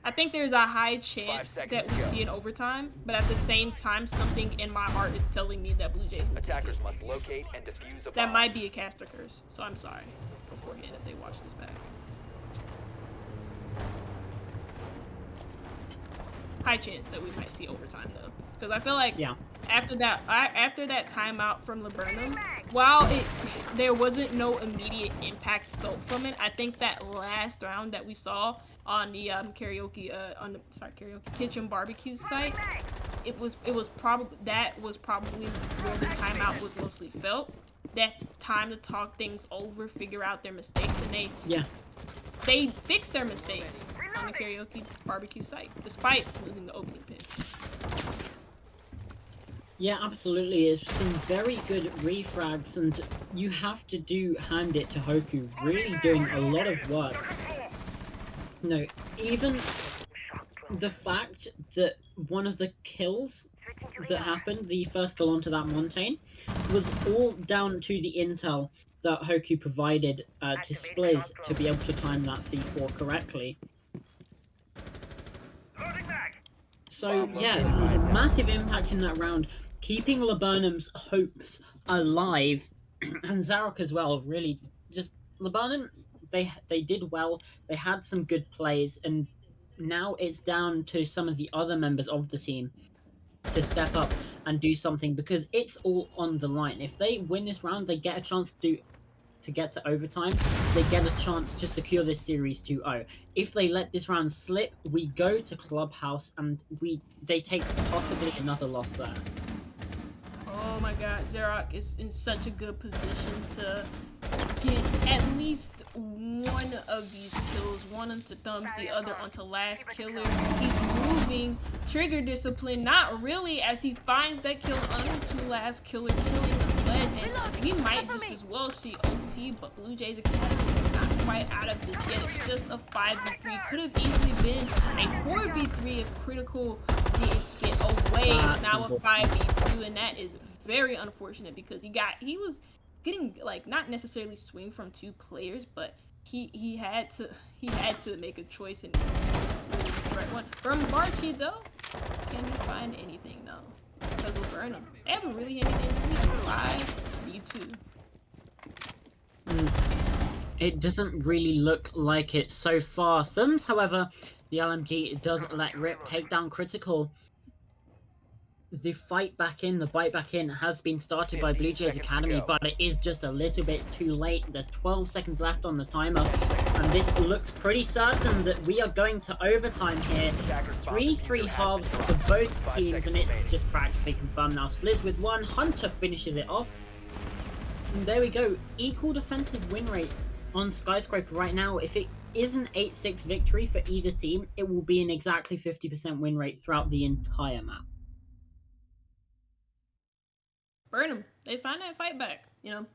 I think there's a high chance that we see an overtime, but at the same time, something in my heart is telling me that Blue Jays will take Attackers it. must locate and defuse a bomb. That might be a caster curse, so I'm sorry beforehand if they watch this back. High chance that we might see overtime though, because I feel like after that timeout from Laburnum, while there wasn't no immediate impact felt from it, I think that last round that we saw on the karaoke kitchen barbecue site, it was probably where the timeout was mostly felt. That time to talk things over, figure out their mistakes, and they fixed their mistakes on the karaoke barbecue site, despite losing the opening pick. Yeah, absolutely. It's some very good refrags, and you have to hand it to Hoku, really doing a lot of work. No, even the fact that one of the kills that happened, the first kill onto that Montaigne, was all down to the intel that Hoku provided to Spliz to be able to time that C4 correctly. So yeah, massive impact in that round, keeping Laburnum's hopes alive, and Zarok as well. Really, just Laburnum, they did well. They had some good plays, and now it's down to some of the other members of the team to step up and do something, because it's all on the line. If they win this round, they get a chance to get to overtime. They get a chance to secure this series 2-0. If they let this round slip, we go to Clubhouse and they take possibly another loss there. Oh my god, Xerox is in such a good position to get at least one of these kills. One onto Thumbs, the other onto Last Killer. He's moving. Trigger discipline, not really, as he finds that kill onto Last Killer, killing the sled. And he might just as well see OT, but Blue Jays Academy is not quite out of this yet. It's just a 5v3. Could have easily been a 4v3 if Critical did get away. It's now a 5v2, and that is very unfortunate because he was getting, like, not necessarily swing from two players, but he had to make a choice and really make the right one. From Barchi though, can he find anything? No, because Laburnum, they haven't really hit anything. 5v2. It doesn't really look like it so far. Thumbs, however, the LMG does let rip, take down Critical. The fight back in, the bite back in has been started by Blue Jays Academy, but it is just a little bit too late. There's 12 seconds left on the timer, and this looks pretty certain that we are going to overtime here. 3-3 halves for both teams, and it's just practically confirmed now. Splizz with one, Hunter finishes it off. And there we go, equal defensive win rate on Skyscraper right now. If it is an 8-6 victory for either team, it will be an exactly 50% win rate throughout the entire map. Burnham, they find that fight back. You know,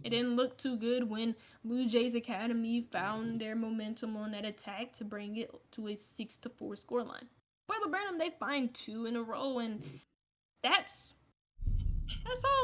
it didn't look too good when Blue Jays Academy found their momentum on that attack to bring it to a 6-4 scoreline. For Laburnum, they find 2 in a row, and that's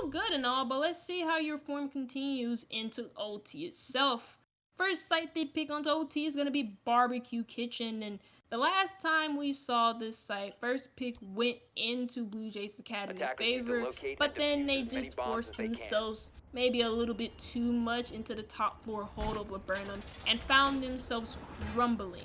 all good and all, but let's see how your form continues into OT itself. First site they pick onto OT is going to be Barbecue Kitchen, and the last time we saw this site, first pick went into Blue Jays Academy's favor, but then they just forced themselves maybe a little bit too much into the top floor hold of Laburnum and found themselves crumbling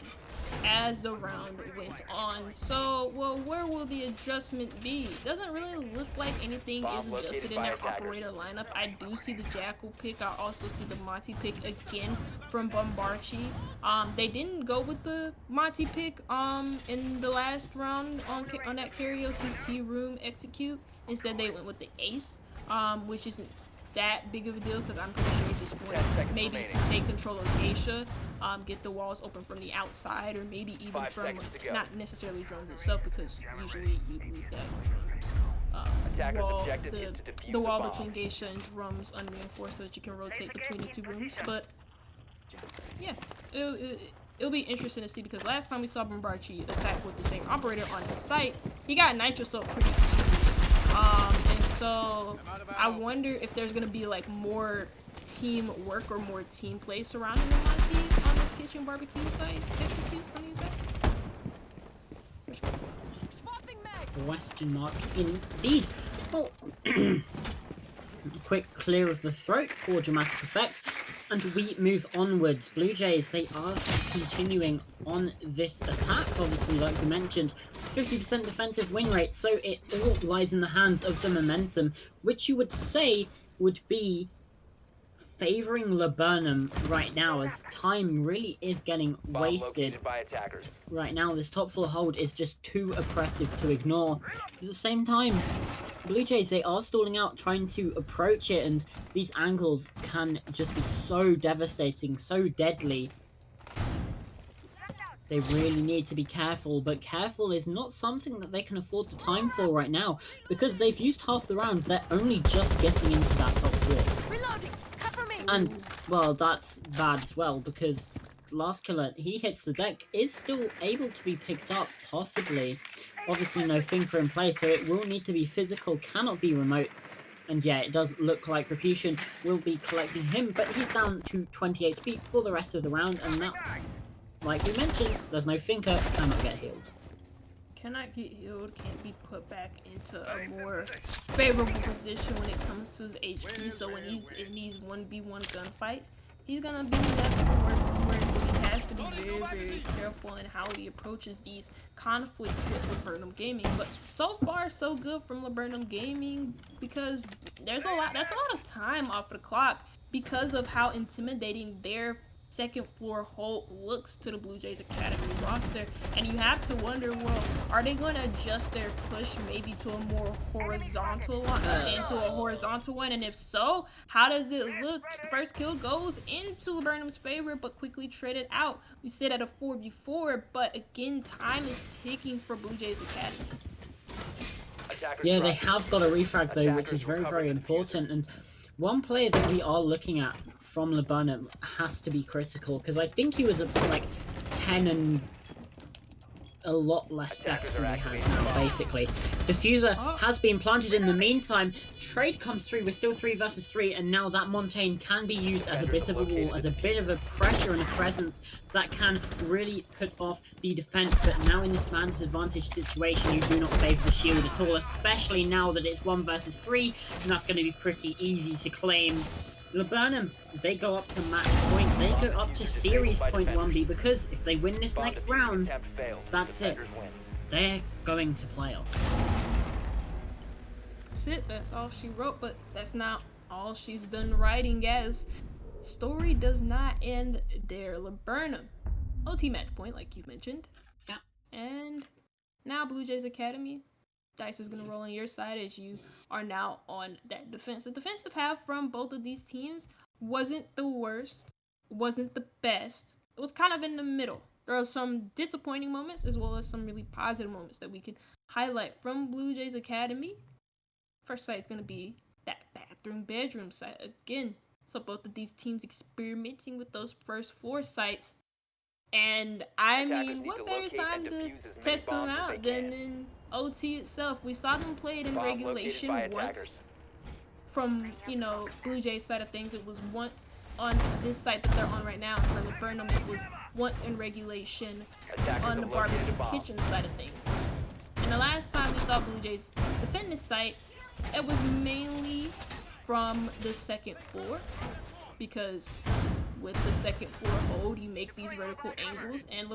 as the round went on. So, well, where will the adjustment be? Doesn't really look like anything is adjusted in their operator lineup. I do see the Jackal pick. I also see the Monty pick again from Bombarchi. They didn't go with the Monty pick in the last round on that karaoke tea room execute. Instead, they went with the Ace, which isn't that big of a deal because I'm pretty sure he just wanted maybe to take control of Geisha, get the walls open from the outside, or maybe even from not necessarily drones itself, because usually you leave that the wall between Geisha and drums unreinforced so that you can rotate between the two rooms. But yeah, it'll be interesting to see, because last time we saw Bombarchi attack with the same operator on his site, he got Nitro Soap pretty easily. And so I wonder if there's gonna be like more teamwork or more team play surrounding the Monty on this kitchen barbecue site execute on these guys. Question mark indeed. Oh, quick clear of the throat for dramatic effect, and we move onwards. Blue Jays, they are continuing on this attack, obviously, like we mentioned. 50% defensive win rate, so it all lies in the hands of the momentum, which you would say would be favoring Laburnum right now, as time really is getting wasted. Right now, this top floor hold is just too oppressive to ignore. At the same time, Blue Jays, they are stalling out, trying to approach it, and these angles can just be so devastating, so deadly. They really need to be careful, but careful is not something that they can afford the time for right now, because they've used half the round. They're only just getting into that top floor. Reloading. Cover me. And, well, that's bad as well, because Last Killer, he hits the deck, is still able to be picked up, possibly. Obviously no finger in play, so it will need to be physical, cannot be remote. And yeah, it does look like Reputation will be collecting him, but he's down to 20 HP for the rest of the round, and that, like we mentioned, there's no Finker, cannot get healed. Cannot get healed, can't be put back into a more favorable position when it comes to his HP. So when he's in these 1v1 gunfights, he's gonna be left in the worst of worst. He has to be very, very careful careful in how he approaches these conflicts with Laburnum Gaming. But so far, so good from Laburnum Gaming, because that's a lot of time off the clock because of how intimidating their second floor hold looks to the Blue Jays Academy roster. And you have to wonder, well, are they going to adjust their push maybe to a more horizontal one, and if so, how does it look? The first kill goes into Laburnum's favor, but quickly traded out. We sit at a 4v4, but again, time is ticking for Blue Jays Academy. Yeah, they have got a refrag though, which is very, very important. And one player that we are looking at from Laburnum has to be critical, because I think he was at like 10 and a lot less deaths than he has now, basically. Diffuser has been planted in the meantime. Trade comes through. We're still 3 versus 3, and now that Montaigne can be used as a bit of a wall, as a bit of a pressure and a presence that can really put off the defense. But now in this man disadvantage situation, you do not favor the shield at all, especially now that it's 1 versus 3, and that's going to be pretty easy to claim. Laburnum, they go up to match point, they go up to series point 1B, because if they win this next round, that's it. They're going to playoffs. That's it, that's all she wrote, but that's not all she's done writing, as story does not end there. Laburnum, OT match point, like you mentioned. Yeah. And now Blue Jays Academy, dice is going to roll on your side as you are now on that defense. The defensive half from both of these teams wasn't the worst, wasn't the best. It was kind of in the middle. There are some disappointing moments as well as some really positive moments that we can highlight from Blue Jays Academy. First site is going to be that bedroom site again. So both of these teams experimenting with those first floor sites. And I mean, what better time to test them out than in OT itself? We saw them play it in regulation once. From, you know, Blue Jays side of things, it was once on this site that they're on right now. For Laburnum, it was once in regulation on the barbecue kitchen side of things. And the last time we saw Blue Jays defend this site, it was mainly from the second floor, because with the second floor hold, you make these vertical angles, and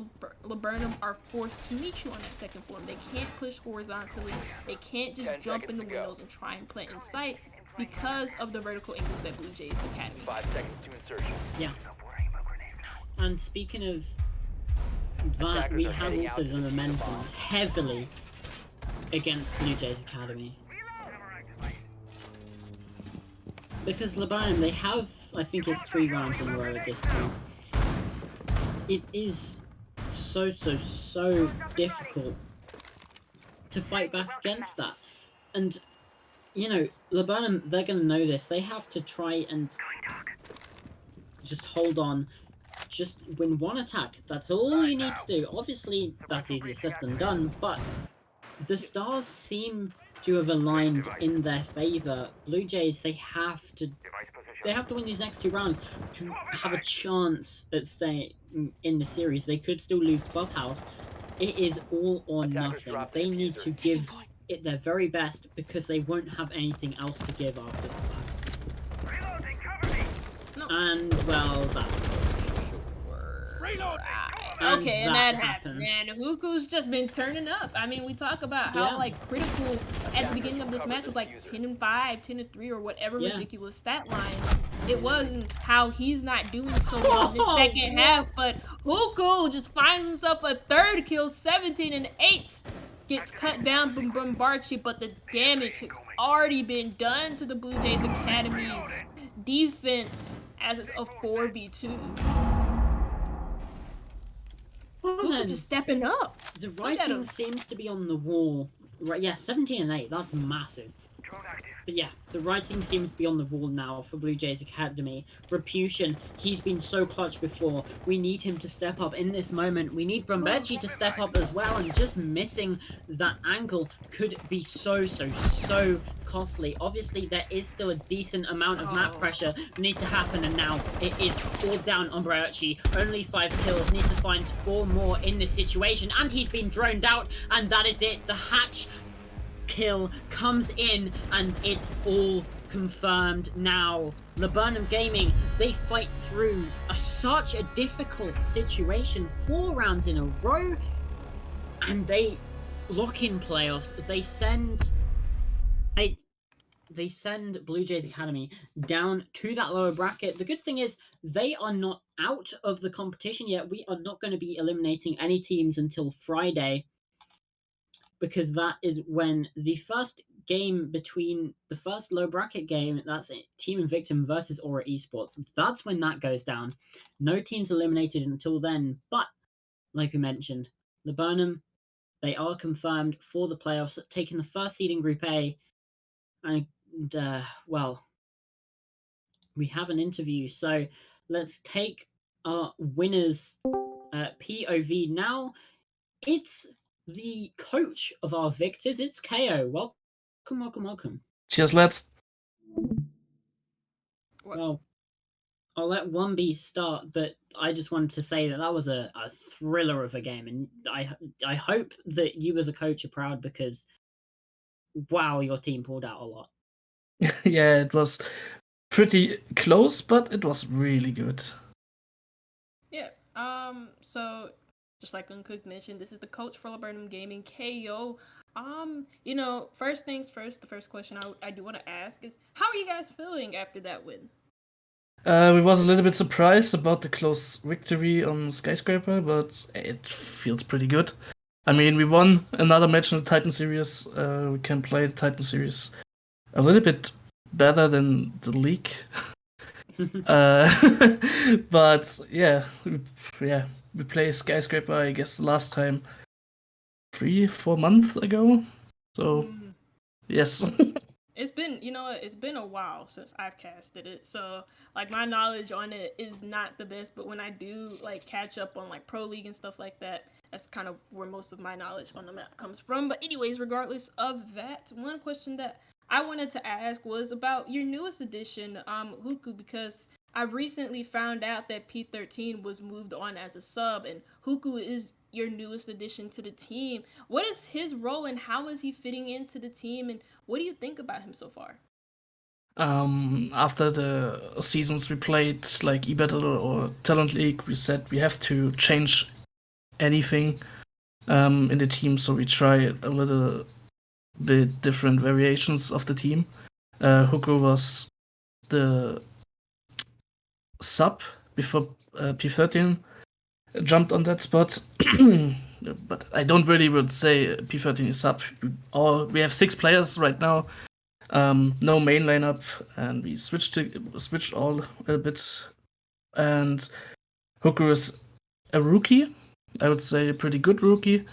Laburnum are forced to meet you on that second floor. They can't push horizontally. They can't just jump in the windows and try and plant in sight because of the vertical angles that Blue Jays Academy. 5 seconds to insertion. Yeah. And speaking of that, we have also the momentum heavily against Blue Jays Academy. Because Laburnum, they have, I think it's 3 rounds in a row at this point. It is so difficult to fight back against that. And, you know, Laburnum, they're going to know this. They have to try and just hold on. Just win one attack. That's all you need to do. Obviously, that's easier said than done, but the stars seem to have aligned in their favor. Blue Jays, they have to win these next 2 rounds to have a chance at staying in the series. They could still lose Clubhouse. It is all or nothing. They need to give it their very best, because they won't have anything else to give after that. And, well, that's okay, and that happened. And Huku's just been turning up. I mean, we talk about how like critical at the beginning of this match was like 10-5, 10-3, or whatever ridiculous stat line it was, and how he's not doing so well in the second half. But Huku just finds himself a 3rd kill, 17-8. Gets cut down from Bombarchi, but the damage has already been done to the Blue Jays Academy defense as it's a 4v2. Huku just stepping up. The writing seems to be on the wall. Right, yeah, 17-8, that's massive. But yeah, the writing seems to be on the wall now for Blue Jays Academy. Reputation, he's been so clutch before. We need him to step up in this moment. We need Bombarchi to step up as well, and just missing that angle could be so costly. Obviously, there is still a decent amount of map pressure that needs to happen, and now it is all down on Bombarchi. Only 5 kills, needs to find 4 more in this situation, and he's been droned out, and that is it. The hatch kill comes in, and it's all confirmed now. Laburnum Gaming, they fight through such a difficult situation 4 rounds in a row, and they lock in playoffs. They send Blue Jays Academy down to that lower bracket. The good thing is they are not out of the competition yet. We are not going to be eliminating any teams until Friday, because that is when the first game between the first low bracket game, that's it, Team Invictum versus Aura Esports. That's when that goes down. No teams eliminated until then, but like we mentioned, Laburnum, they are confirmed for the playoffs, taking the first seed in Group A. And, well, we have an interview. So let's take our winners POV now. It's the coach of our victors. It's KO. Welcome. Cheers, lads. Well, I'll let 1B start, but I just wanted to say that was a thriller of a game, and I hope that you as a coach are proud, because wow, your team pulled out a lot. Yeah, it was pretty close, but it was really good. Yeah. So just like Uncooked mentioned, this is the coach for Laburnum Gaming, KO. First things first, the first question I do want to ask is, how are you guys feeling after that win? We was a little bit surprised about the close victory on Skyscraper, but it feels pretty good. I mean, we won another match in the Titan Series. We can play the Titan Series a little bit better than the league. But yeah, we played Skyscraper, I guess, the last time 3-4 months ago. So yes. It's been a while since I've casted it, so like my knowledge on it is not the best, but when I do like catch up on like Pro League and stuff like that, that's kind of where most of my knowledge on the map comes from. But anyways, regardless of that, one question that I wanted to ask was about your newest addition, Huku, because I've recently found out that P13 was moved on as a sub, and Huku is your newest addition to the team. What is his role, and how is he fitting into the team, and what do you think about him so far? After the seasons we played, like E-Battle or Talent League, we said we have to change anything in the team, so we try a little bit different variations of the team. Hugo was the sub before P13 jumped on that spot. But I don't really would say P13 is sub. We have 6 players right now. No main lineup, and we switched all a bit. And Hooker is a rookie. I would say a pretty good rookie.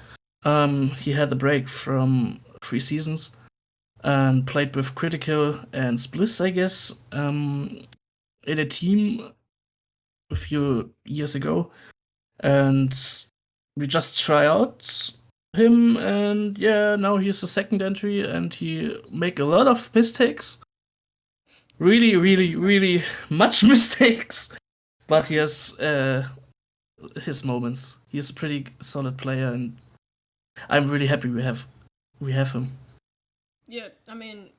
He had a break from 3 seasons and played with Critical and Spliss, I guess, in a team a few years ago. And we just try out him, and yeah, now he's a second entry, and he make a lot of mistakes. Really much mistakes. But he has his moments. He's a pretty solid player, and I'm really happy we have him. Yeah, I mean,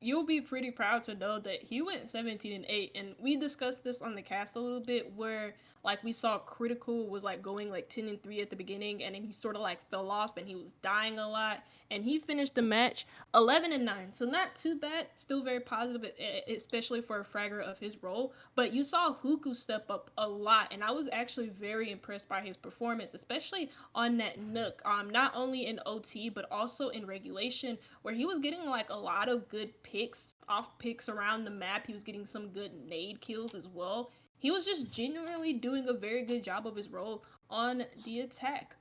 you'll be pretty proud to know that he went 17-8, and we discussed this on the cast a little bit, where like we saw Critical was like going like 10-3 at the beginning, and then he sort of like fell off and he was dying a lot, and he finished the match 11-9, so not too bad, still very positive, especially for a fragger of his role. But you saw Huku step up a lot, and I was actually very impressed by his performance, especially on that Nook, not only in OT but also in regulation, where he was getting like a lot of good off picks around the map. He was getting some good nade kills as well. He was just genuinely doing a very good job of his role on the attack.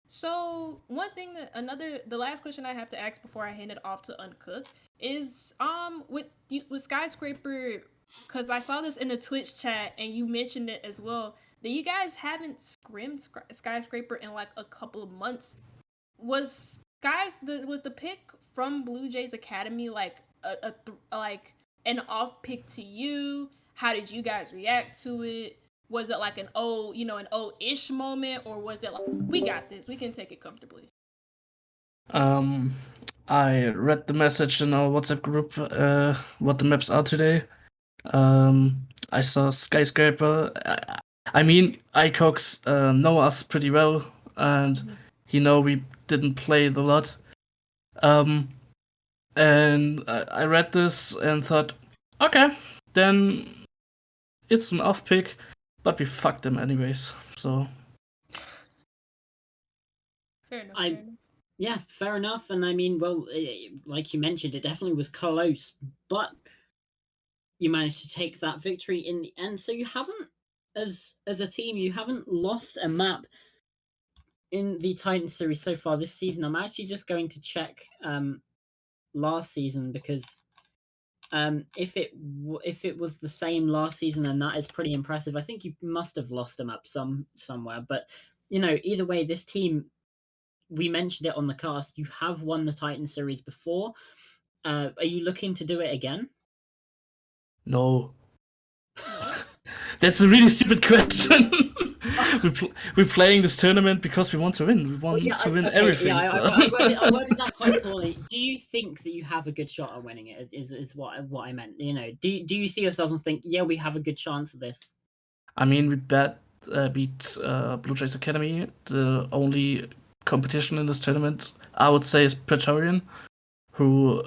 So the last question I have to ask before I hand it off to Uncooked is, with Skyscraper, because I saw this in the Twitch chat and you mentioned it as well, that you guys haven't scrimmed Skyscraper in like a couple of months. Was the pick from Blue Jays Academy like like an off pick to you? How did you guys react to it? Was it like an ish moment, or was it like, we got this, we can take it comfortably? I I read the message in our WhatsApp group, what the maps are today. I saw Skyscraper. I mean, ICOX know us pretty well, and he know we didn't play it a lot. And I read this and thought, okay, then it's an off pick, but we fucked them anyways. So Fair enough. I- Fair enough. Yeah, fair enough. And I mean, well, like you mentioned, it definitely was close, but you managed to take that victory in the end. So you haven't, as a team, you haven't lost a map in the Titan series so far this season. I'm actually just going to check last season because if it was the same last season, then that is pretty impressive. I think you must have lost a map somewhere, but either way, this team, we mentioned it on the cast. You have won the Titan series before. Are you looking to do it again? no, No. that's a really stupid question. We're playing this tournament because we want to win. We want to win everything. Yeah, so. I worded that quite poorly. Do you think that you have a good shot at winning it? Is what I meant. Do you see yourselves and think, yeah, we have a good chance of this? I mean, we beat Blue Jays Academy. The only competition in this tournament, I would say, is Praetorian, who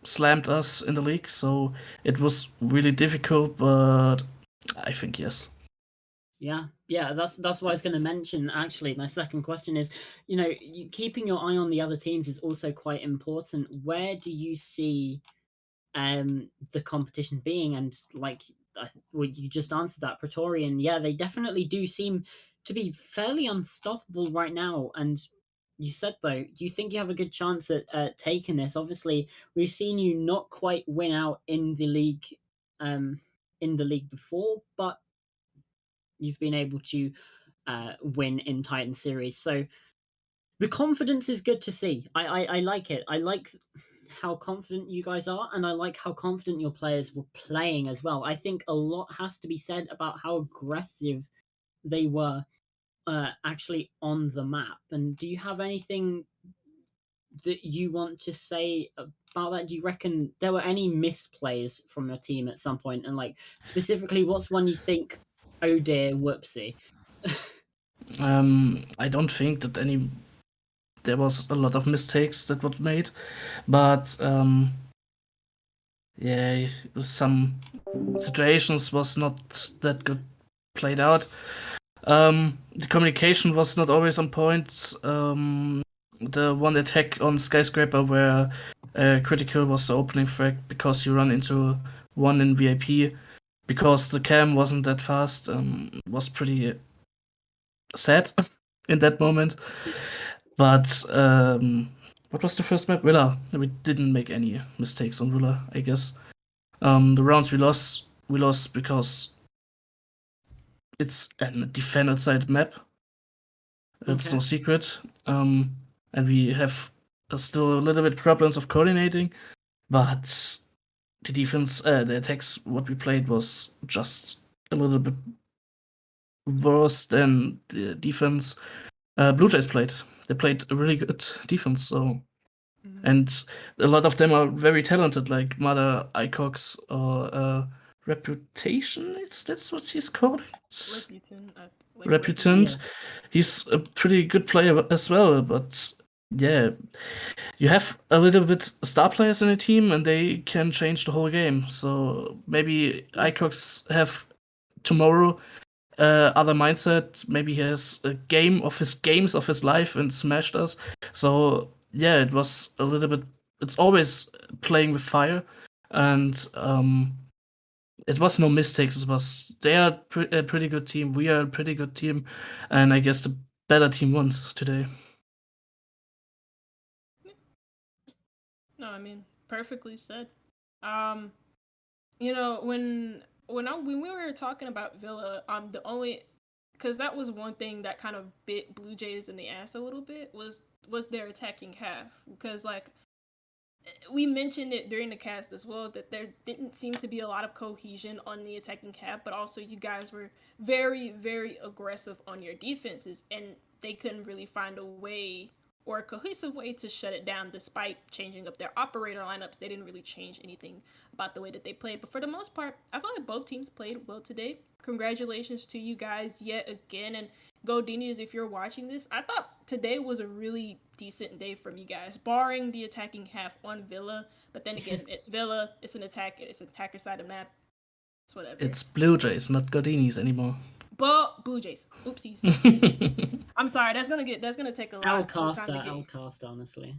slammed us in the league. So it was really difficult, but I think yes. Yeah, that's what I was going to mention. Actually, my second question is, keeping your eye on the other teams is also quite important. Where do you see the competition being? And well, you just answered that, Praetorian. Yeah, they definitely do seem to be fairly unstoppable right now. And you said, though, do you think you have a good chance at taking this? Obviously, we've seen you not quite win out in the league before, but you've been able to win in Titan series. So the confidence is good to see. I like it. I like how confident you guys are, and I like how confident your players were playing as well. I think a lot has to be said about how aggressive they were actually on the map. And do you have anything that you want to say about that? Do you reckon there were any misplays from your team at some point? And specifically, what's one you think, oh dear, whoopsie? I don't think that there was a lot of mistakes that were made, but yeah, some situations was not that good played out. The communication was not always on point. The one attack on Skyscraper where critical was the opening frag because you run into one in VIP because the cam wasn't that fast was pretty sad in that moment. But what was the first map? Villa. We didn't make any mistakes on Villa, I guess. The rounds we lost because it's a defended side map. It's no secret. And we have still a little bit problems of coordinating, but the defense, the attacks, what we played was just a little bit worse than the defense Blue Jays played. They played a really good defense, so. And a lot of them are very talented, like Mother Icox or Reputation. That's what he's called. Reputant. Yeah. He's a pretty good player as well, but yeah, you have a little bit star players in a team, and they can change the whole game. So maybe Icox have tomorrow other mindset. Maybe he has a game of his games of his life and smashed us. So yeah, it was a little bit. It's always playing with fire, and it was no mistakes. It was they are a pretty good team. We are a pretty good team, and I guess the better team wins today. No, I mean, perfectly said. When we were talking about Villa, the only because that was one thing that kind of bit Blue Jays in the ass a little bit was their attacking half, because we mentioned it during the cast as well that there didn't seem to be a lot of cohesion on the attacking half, but also you guys were very, very aggressive on your defenses, and they couldn't really find a way or a cohesive way to shut it down. Despite changing up their operator lineups, they didn't really change anything about the way that they played. But for the most part, I feel like both teams played well today. Congratulations to you guys yet again. And Godinius, if you're watching this, I thought today was a really decent day from you guys, barring the attacking half on Villa. But then again, it's Villa, it's an attacker side of the map. It's whatever. It's Blue Jays, not Gardini's anymore. But Blue Jays. Oopsies. Blue Jays. I'm sorry. That's gonna take a lot of time to get. Honestly.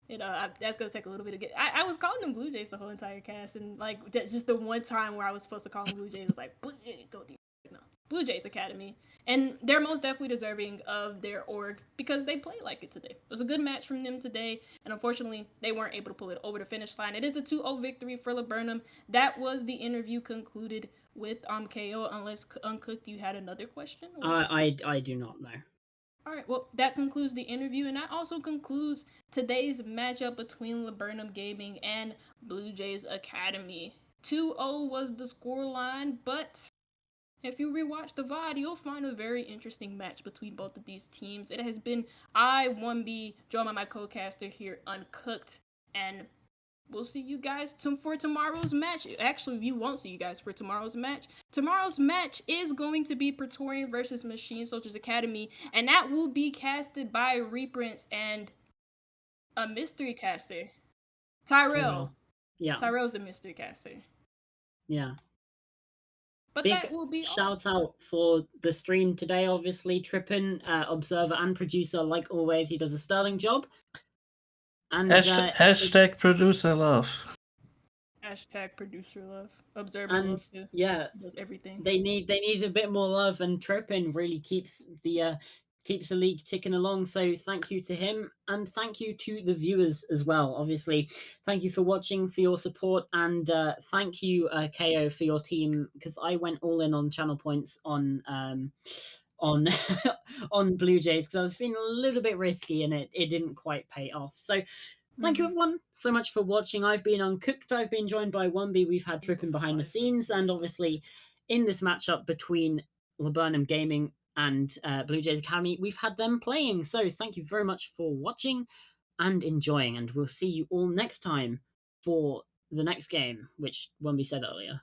That's gonna take a little bit to get. I was calling them Blue Jays the whole entire cast, and like just the one time where I was supposed to call them Blue Jays, was like go deep. No, Blue Jays Academy, and they're most definitely deserving of their org because they played like it today. It was a good match from them today, and unfortunately they weren't able to pull it over the finish line. It is a 2-0 victory for Laburnum. That was the interview concluded with KO. Unless Uncooked, you had another question? I do not know. All right, well, that concludes the interview, and that also concludes today's matchup between Laburnum Gaming and Blue Jays Academy. 2-0 was the scoreline, but if you rewatch the VOD, you'll find a very interesting match between both of these teams. It has been I, 1B, joined by my co-caster here, Uncooked, and we'll see you guys for tomorrow's match. Actually, we won't see you guys for tomorrow's match. Tomorrow's match is going to be Praetorian versus Machine Soldiers Academy, and that will be casted by Reprints and a mystery caster, Tyrell. Yeah. Tyrell's a mystery caster. Yeah. But Big that will be shout out for the stream today, obviously. Trippin, observer and producer, like always, he does a sterling job. And Hashtag producer love. Hashtag producer love. Observer love too. Yeah, does everything. They need a bit more love, and Trippin really keeps the league ticking along. So thank you to him, and thank you to the viewers as well. Obviously, thank you for watching, for your support, and thank you KO for your team, because I went all in on channel points on on Blue Jays because I was feeling a little bit risky and it didn't quite pay off. So thank you everyone so much for watching. I've been Uncooked. I've been joined by 1B. We've had Trippin behind the scenes, and obviously in this matchup between Laburnum Gaming and Blue Jays Academy, we've had them playing. So thank you very much for watching and enjoying, and we'll see you all next time for the next game, which 1B said earlier.